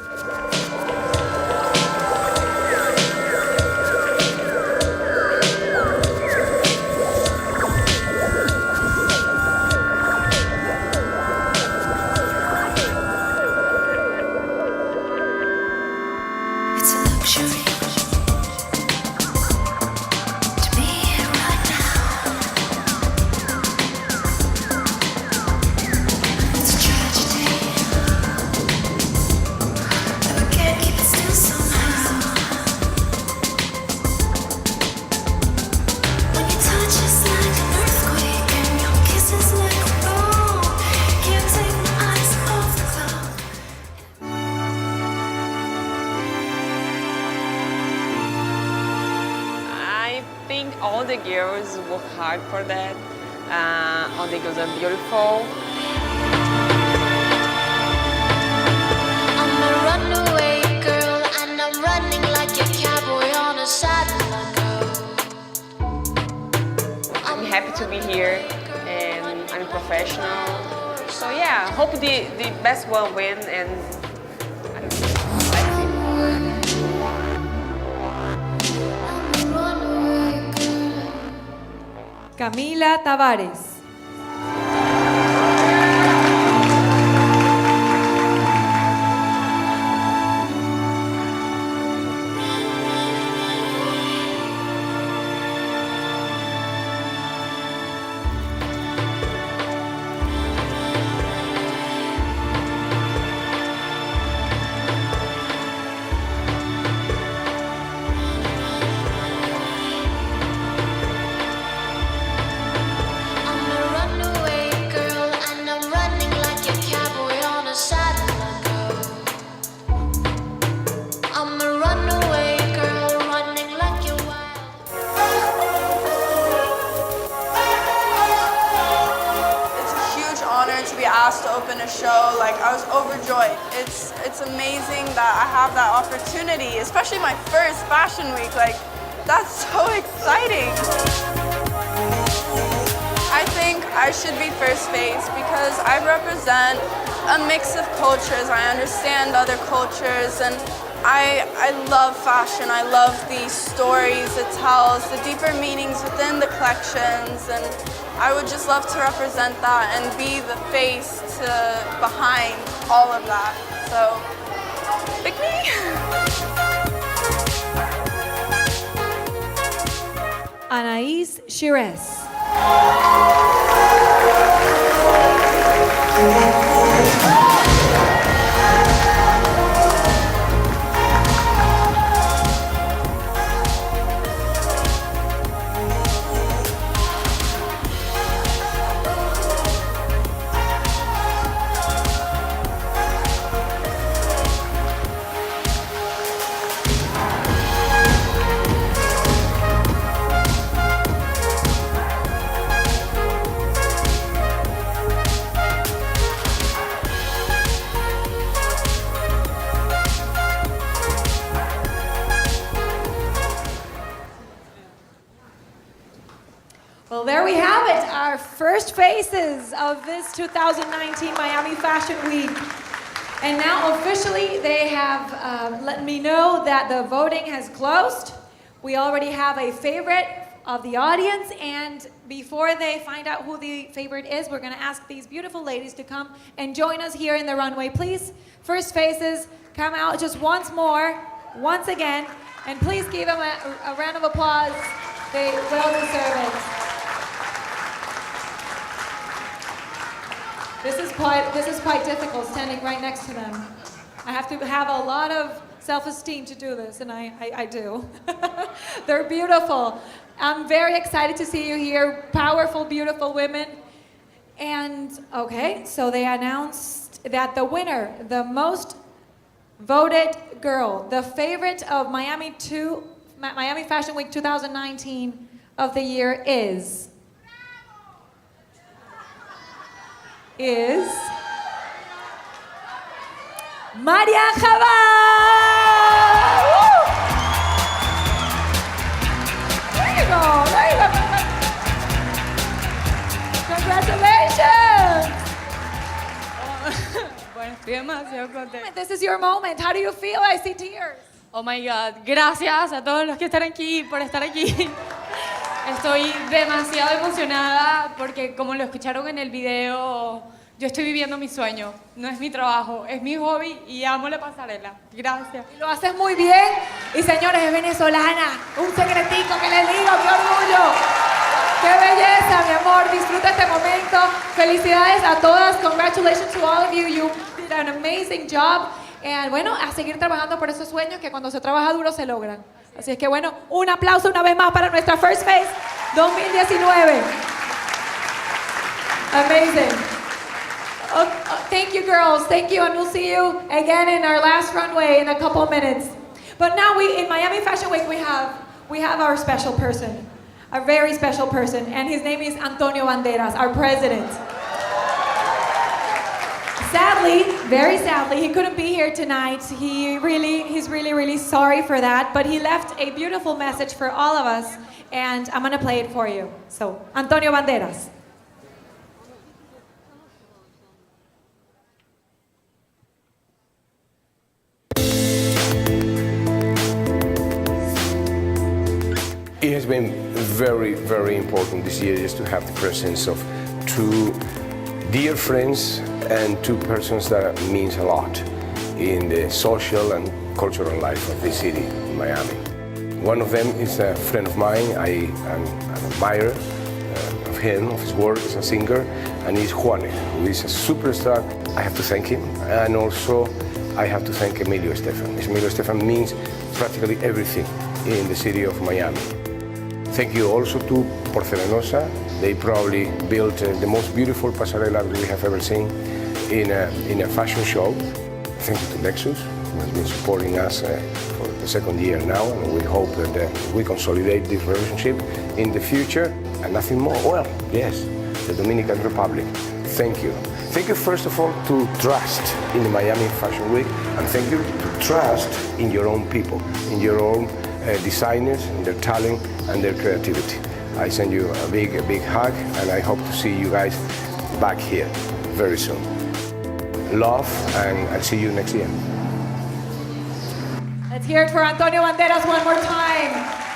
All the girls work hard for that. All the girls are beautiful. I'm a runaway girl and I'm running like a cowboy on a saddle. I'm happy to be here and I'm professional. So yeah, I hope the best one win and Camila Tavares. To open a show, like I was overjoyed. It's amazing that I have that opportunity, especially my first fashion week. Like that's so exciting. I think I should be first face because I represent a mix of cultures. I understand other cultures and I love fashion. I love the stories it tells, the deeper meanings within the collections, and I would just love to represent that and be the face behind all of that. So, pick me. Anaís Shires. Well, there we have it, our first faces of this 2019 Miami Fashion Week. And now officially they have let me know that the voting has closed. We already have a favorite of the audience, and before they find out who the favorite is, we're gonna ask these beautiful ladies to come and join us here in the runway. Please, first faces, come out just once more, once again, and please give them a round of applause. They well deserve it. This is quite difficult standing right next to them. I have to have a lot of self-esteem to do this, and I do. They're beautiful. I'm very excited to see you here, powerful, beautiful women. And okay, so they announced that the winner, the most voted girl, the favorite of Miami Fashion Week 2019 of the year is María Jabal. There you go. Congratulations. Bueno, estoy demasiado contenta. This is your moment. How do you feel? I see tears. Oh my God. Gracias a todos los que están aquí por estar aquí. Estoy demasiado emocionada porque, como lo escucharon en el video, yo estoy viviendo mi sueño. No es mi trabajo, es mi hobby y amo la pasarela. Gracias. Y lo haces muy bien. Y señores, es venezolana. Un secretico que les digo, qué orgullo. ¡Qué belleza, mi amor! Disfruta este momento. Felicidades a todas. Congratulations to all of you. You did an amazing job. Y bueno, a seguir trabajando por esos sueños que cuando se trabaja duro se logran. Así es que bueno, un aplauso una vez más para nuestra First Face 2019. Amazing. Thank you, girls. Thank you, and we'll see you again in our last runway in a couple minutes. But now in Miami Fashion Week, we have our special person. A very special person, and his name is Antonio Banderas, our president. Sadly, very sadly, he couldn't be here tonight. He's really sorry for that, but he left a beautiful message for all of us, and I'm gonna play it for you. So, Antonio Banderas. It has been very important this year just to have the presence of two dear friends and two persons that means a lot in the social and cultural life of this city, Miami. One of them is a friend of mine. I am an admirer of him, of his work as a singer, and he's Juan, who is a superstar. I have to thank him, and also I have to thank Emilio Estefan. Emilio Estefan means practically everything in the city of Miami. Thank you also to Porcelanosa. They probably built the most beautiful pasarela we have ever seen in a fashion show. Thank you to Lexus, who has been supporting us for the second year now, and we hope that we consolidate this relationship in the future. And nothing more. Well, yes, the Dominican Republic. Thank you. Thank you first of all to trust in the Miami Fashion Week, and thank you to trust in your own people, in your own designers, in their talent and their creativity. I send you a big hug, and I hope to see you guys back here very soon. Love, and I'll see you next year. Let's hear it for Antonio Banderas one more time.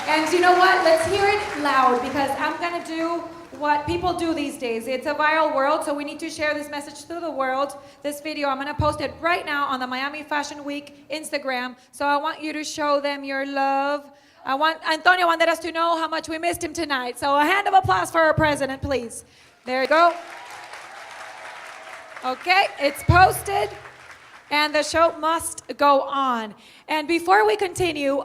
And you know what? Let's hear it loud, because I'm gonna do what people do these days. It's a viral world, so we need to share this message to the world. This video, I'm gonna post it right now on the Miami Fashion Week Instagram. So I want you to show them your love. I want Antonio Banderas to know how much we missed him tonight. So a hand of applause for our president, please. There you go. Okay, it's posted, and the show must go on. And before we continue,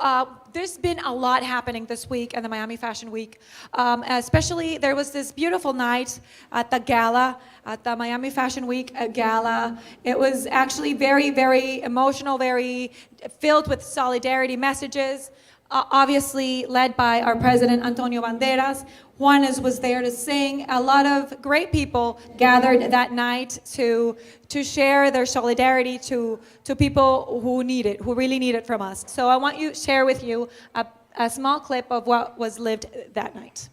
there's been a lot happening this week in the Miami Fashion Week. Especially, there was this beautiful night at the gala, at the Miami Fashion Week gala. It was actually very emotional, very filled with solidarity messages. Obviously led by our president, Antonio Banderas. Juanes was there to sing. A lot of great people gathered that night to share their solidarity to people who need it, who really need it from us. So I want to share with you a small clip of what was lived that night.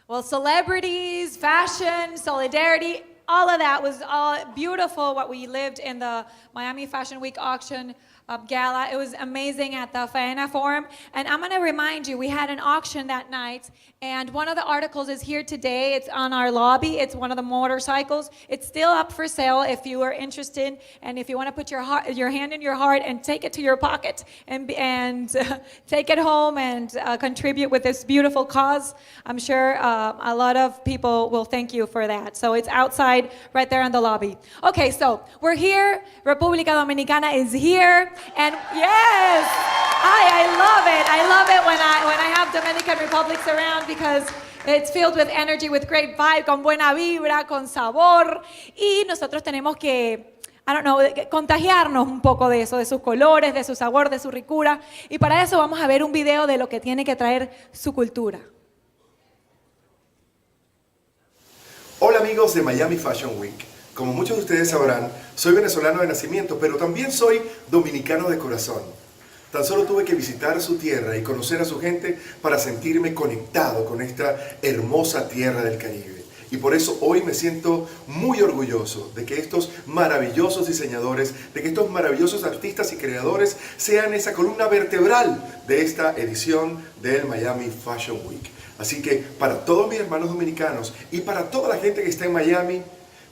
Well, celebrities, fashion, solidarity, all of that was all beautiful, what we lived in the Miami Fashion Week auction gala. It was amazing at the Faena Forum. And I'm going to remind you, we had an auction that night, and one of the articles is here today. It's on our lobby. It's one of the motorcycles. It's still up for sale if you are interested, and if you want to put your hand in your heart and take it to your pocket and take it home and contribute with this beautiful cause. I'm sure a lot of people will thank you for that. So it's outside right there in the lobby. Okay, so we're here. República Dominicana is here. And yes, I love it. I love it when I have Dominican Republics around because it's filled with energy, with great vibe, con buena vibra, con sabor. Y nosotros tenemos que, I don't know, contagiarnos un poco de eso, de sus colores, de su sabor, de su ricura. Y para eso vamos a ver un video de lo que tiene que traer su cultura. Hola amigos de Miami Fashion Week. Como muchos de ustedes sabrán, soy venezolano de nacimiento, pero también soy dominicano de corazón. Tan solo tuve que visitar su tierra y conocer a su gente para sentirme conectado con esta hermosa tierra del Caribe. Y por eso hoy me siento muy orgulloso de que estos maravillosos diseñadores, de que estos maravillosos artistas y creadores sean esa columna vertebral de esta edición del Miami Fashion Week. Así que para todos mis hermanos dominicanos y para toda la gente que está en Miami,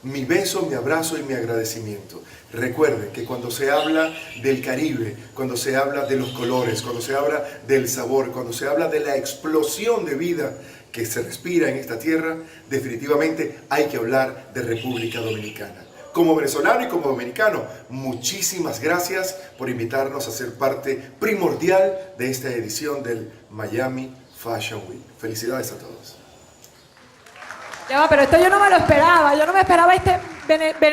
mi beso, mi abrazo y mi agradecimiento. Recuerden que cuando se habla del Caribe, cuando se habla de los colores, cuando se habla del sabor, cuando se habla de la explosión de vida que se respira en esta tierra, definitivamente hay que hablar de República Dominicana. Como venezolano y como dominicano, muchísimas gracias por invitarnos a ser parte primordial de esta edición del Miami Fashion Week. Felicidades a todos. Ya va, pero esto yo no me lo esperaba. Yo no me esperaba este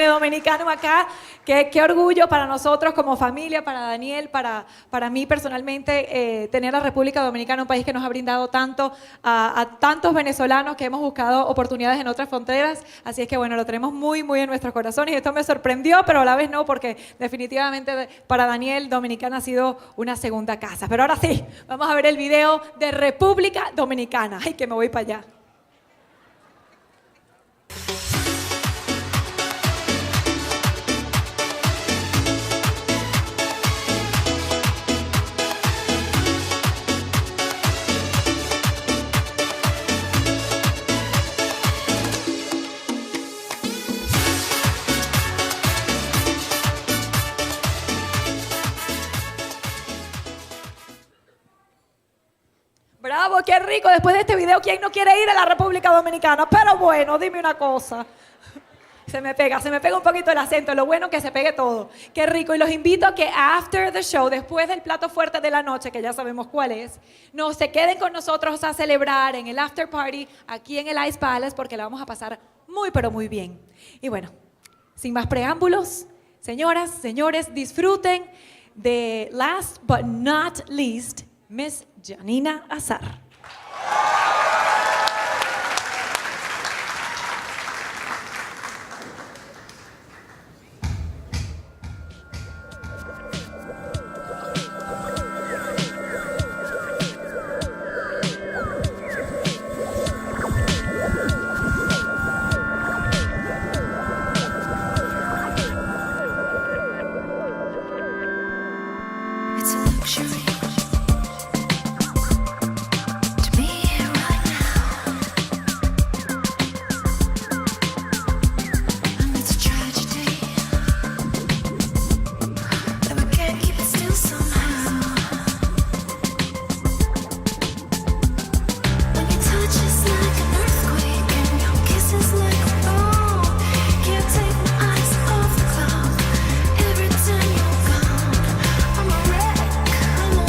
dominicano acá. Qué orgullo para nosotros como familia, para Daniel, para mí personalmente, tener a República Dominicana, un país que nos ha brindado tanto a tantos venezolanos que hemos buscado oportunidades en otras fronteras. Así es que bueno, lo tenemos muy, muy en nuestros corazones. Y esto me sorprendió, pero a la vez no, porque definitivamente para Daniel, Dominicana ha sido una segunda casa. Pero ahora sí, vamos a ver el video de República Dominicana. Ay, que me voy para allá. Bravo, qué rico. Después de este video, ¿quién no quiere ir a la República Dominicana? Pero bueno, dime una cosa. Se me pega un poquito el acento. Lo bueno es que se pegue todo. Qué rico. Y los invito a que after the show, después del plato fuerte de la noche, que ya sabemos cuál es, no se queden con nosotros a celebrar en el after party aquí en el Ice Palace, porque la vamos a pasar muy, pero muy bien. Y bueno, sin más preámbulos, señoras, señores, disfruten de last but not least, Miss Giannina Azar. It's a luxury to be here right now, and it's a tragedy that we can't keep it still somehow. When your touch is like an earthquake and your kiss is like a bomb, can't take my eyes off the cloud. Every time you're gone, I'm a wreck, I'm a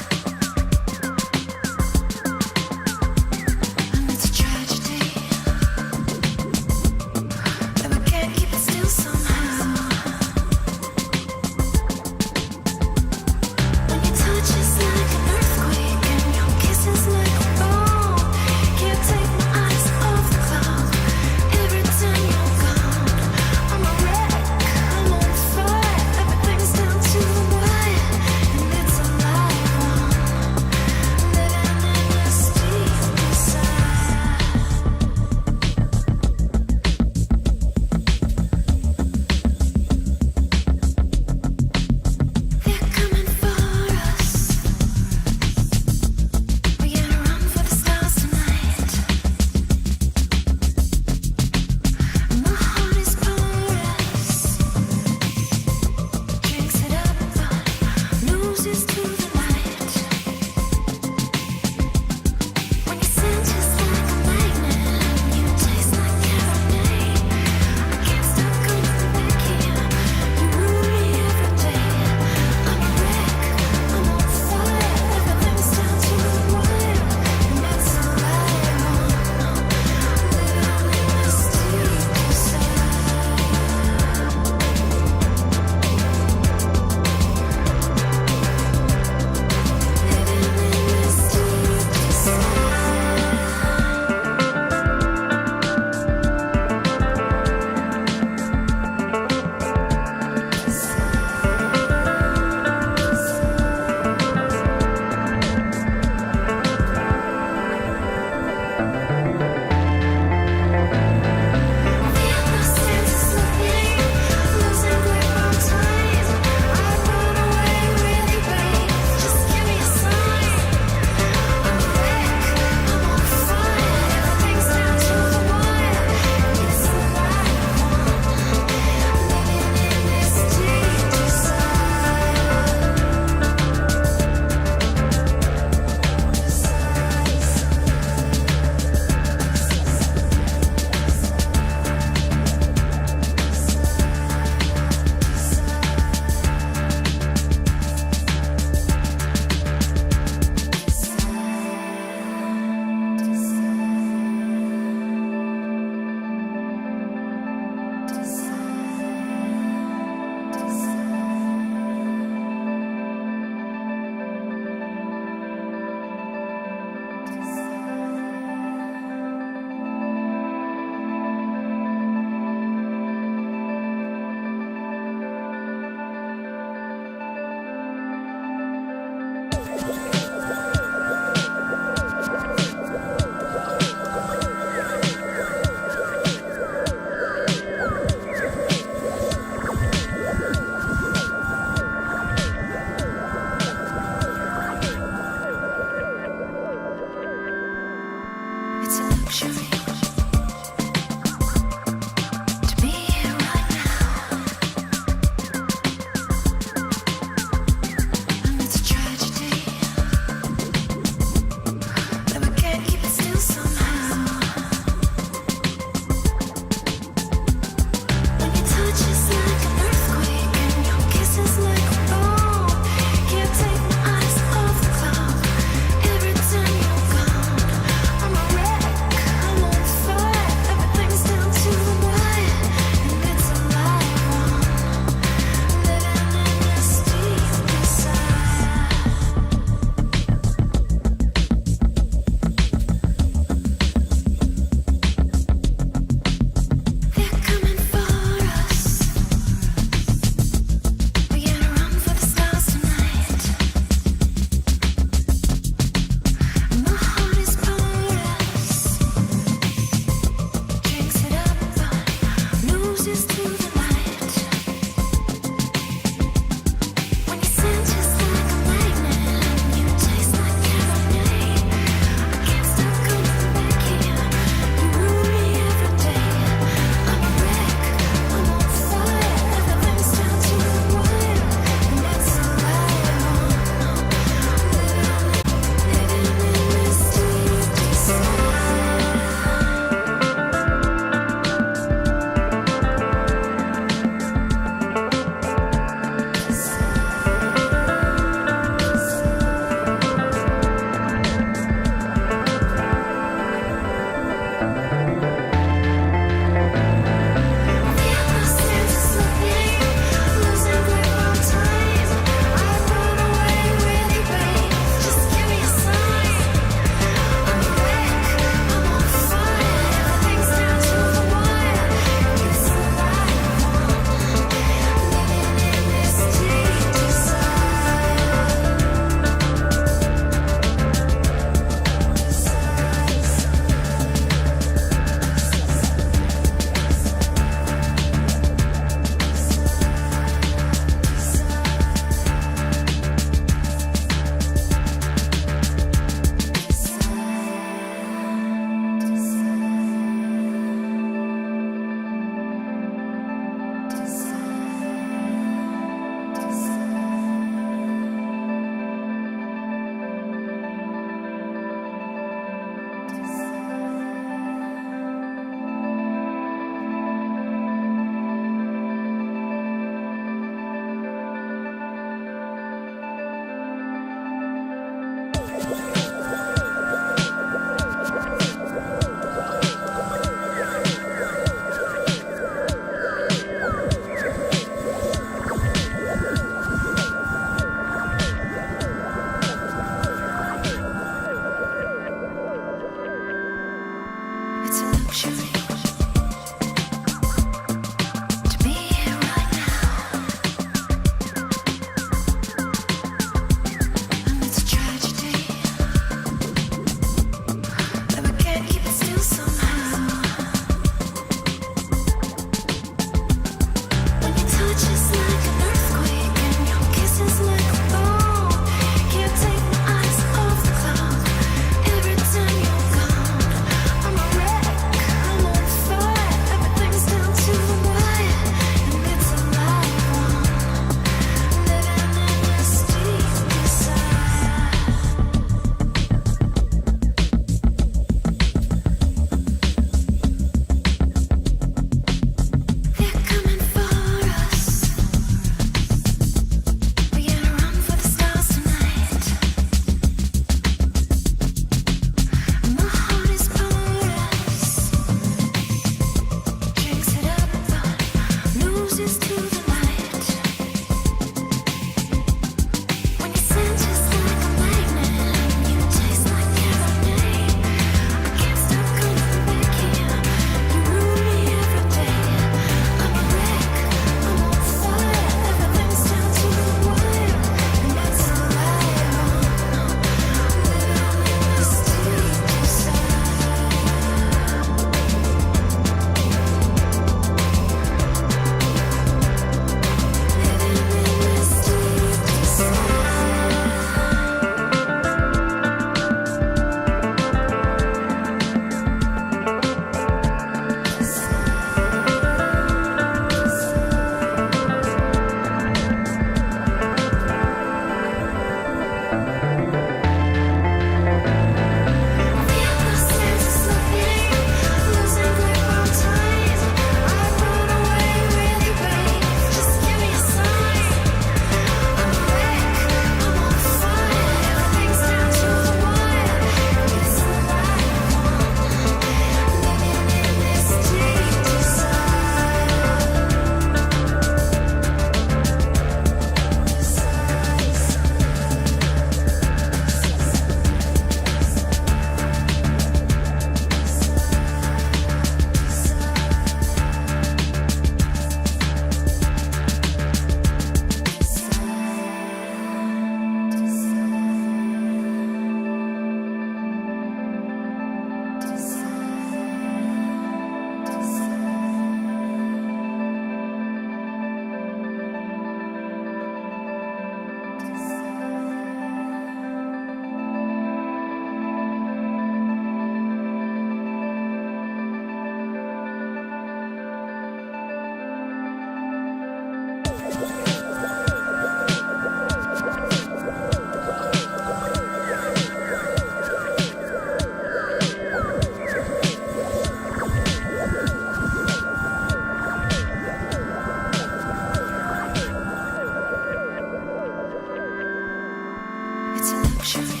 luxury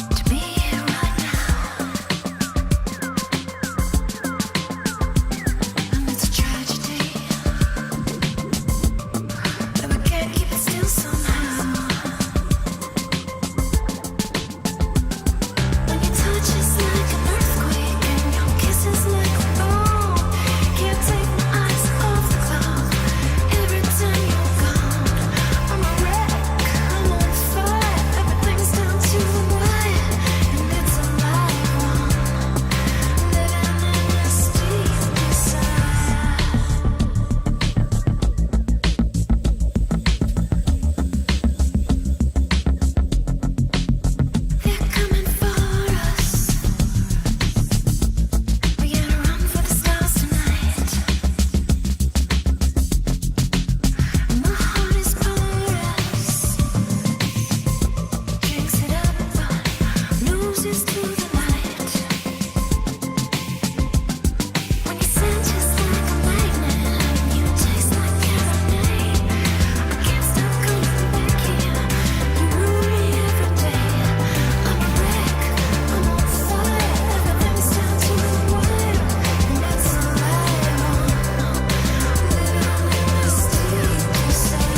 to be here right now. And it's a tragedy that we can't keep it still somehow. When your touch is like an earthquake and your kiss is like a bomb, can't take my eyes off the clock. Every time you're gone, I'm a wreck, I'm on fire. Everything's down to the wire, and it's a live one, living in this deep inside. They're coming for us. We gotta run for the stars tonight. My heart is porous, drinks it up, loses to the light. When you send just like a magnet, you taste like cabernet. I can't stop coming back here. You rule me every day. I'm a wreck, I'm on fire. Everything's down to the wire, and that's a live one, living in this deep inside.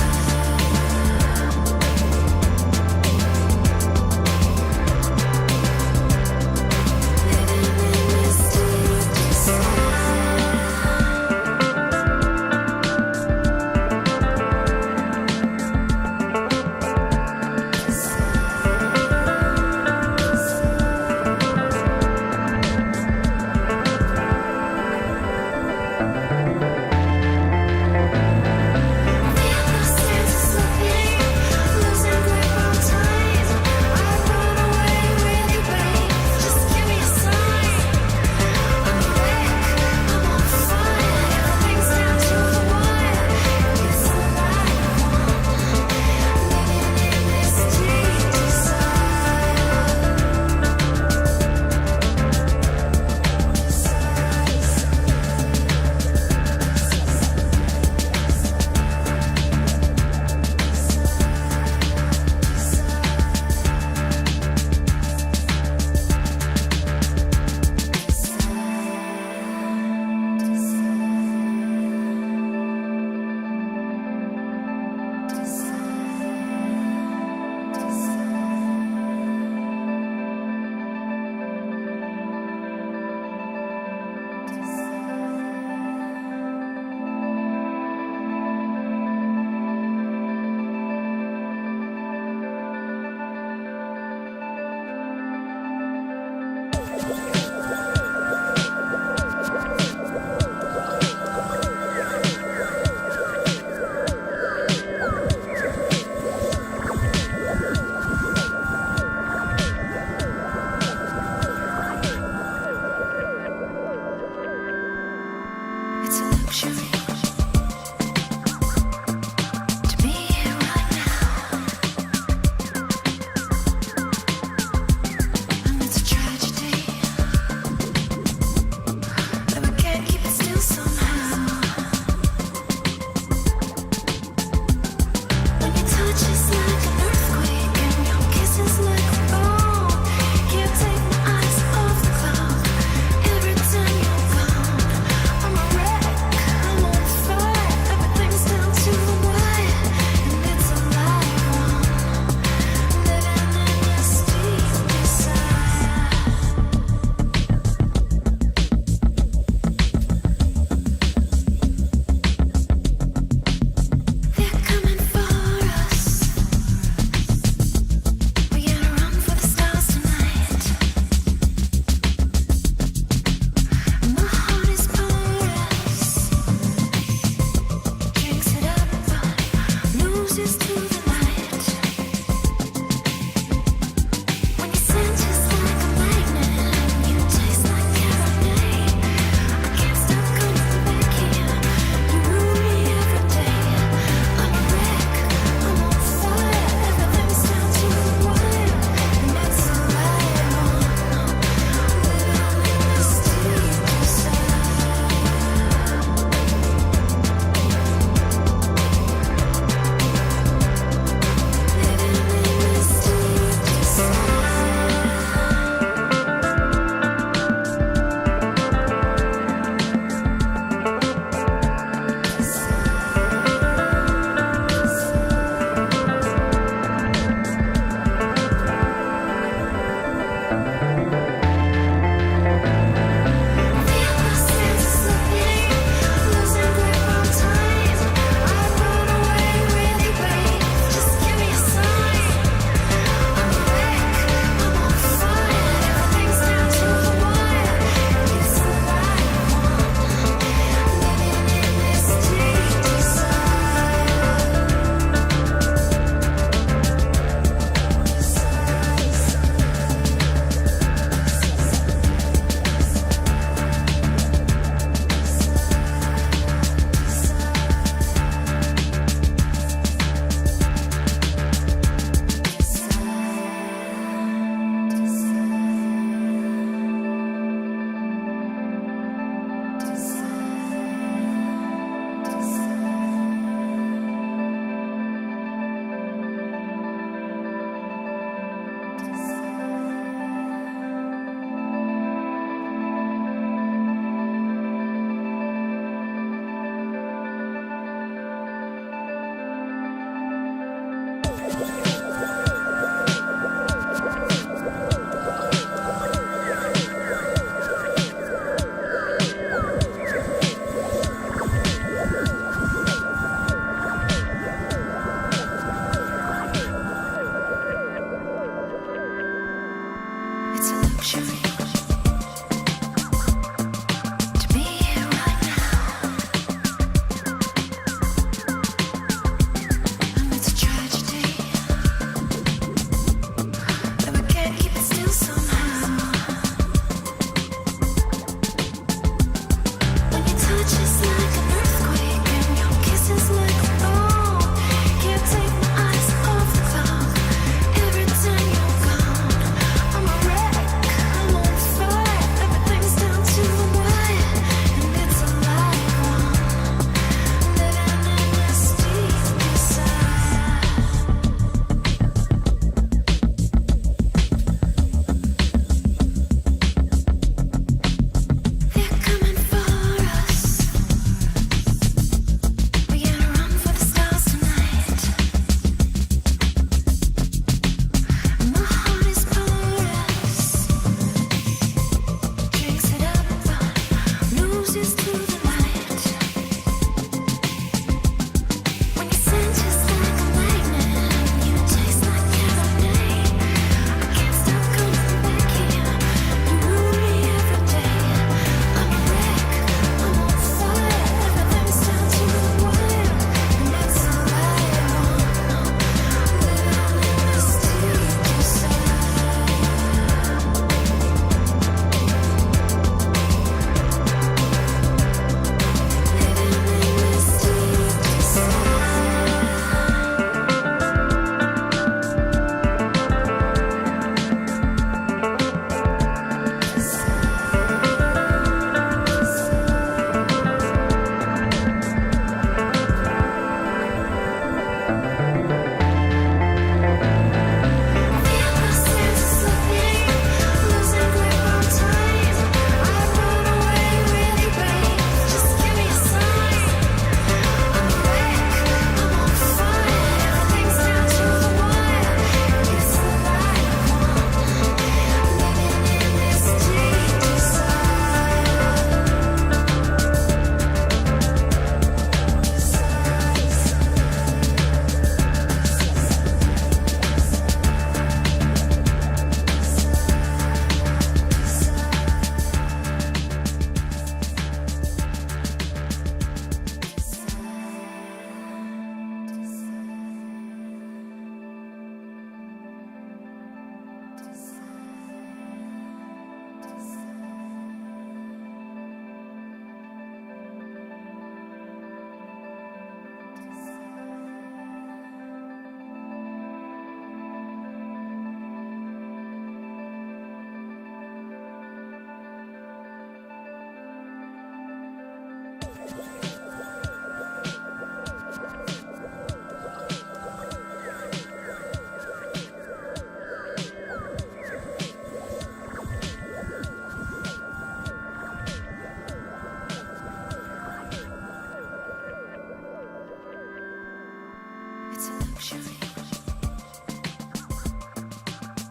It's a luxury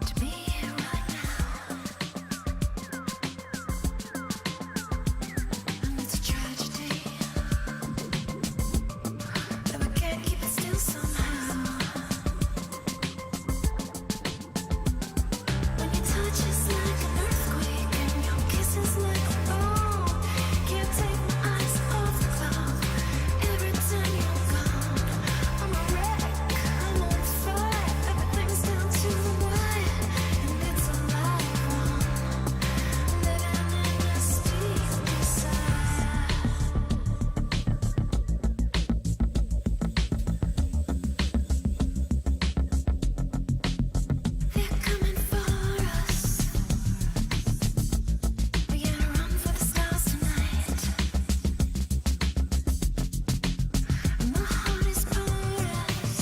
to be here right now. And it's a tragedy that we can't keep it still somehow. When your touch is like an earthquake and your kiss is like a bomb, can't take my eyes off the clock. Every time you're gone, I'm a wreck, I'm on fire. Everything's down to the wire, and it's a life one, living in this deep inside. They're coming for us. We gotta run for the stars tonight. And my heart is porous.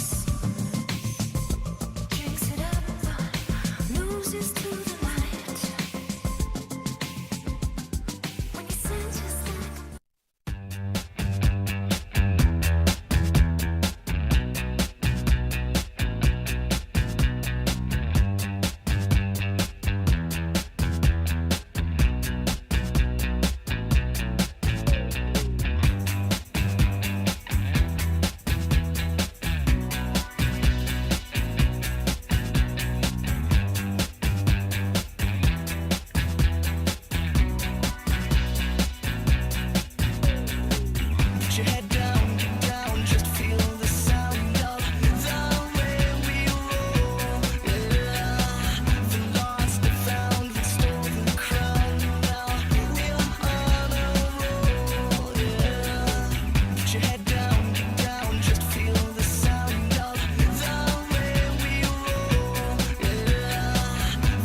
Drinks it up, but loses to the light. When you sing just like put your head down, just feel the sound of the way we roll. Yeah, the lost, the found, the stolen crown. Now we're on a roll. Yeah, put your head down, just feel the sound of the way we roll. Yeah,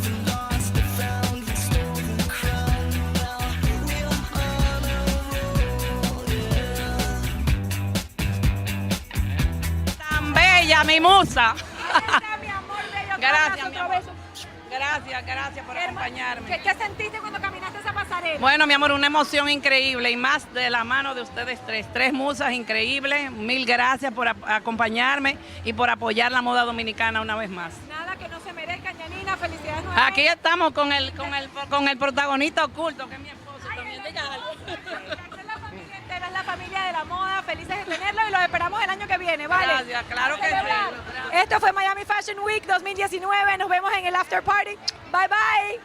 the lost, the found, the stolen crown. Now we're on a roll. Yeah. Tan bella, mi musa. Gracias, mi amor. Gracias por acompañarme. ¿Qué sentiste cuando caminaste esa pasarela? Bueno, mi amor, una emoción increíble y más de la mano de ustedes tres musas increíbles. Mil gracias por acompañarme y por apoyar la moda dominicana una vez más. Nada que no se merezca, Giannina. Felicidades nuevamente. Aquí estamos con el protagonista oculto, que es mi esposo también. Diga algo. Es la familia de la moda, felices de tenerlo y los esperamos el año que viene, ¿vale? Gracias, claro que sí. Esto fue Miami Fashion Week 2019, nos vemos en el after party. Bye bye.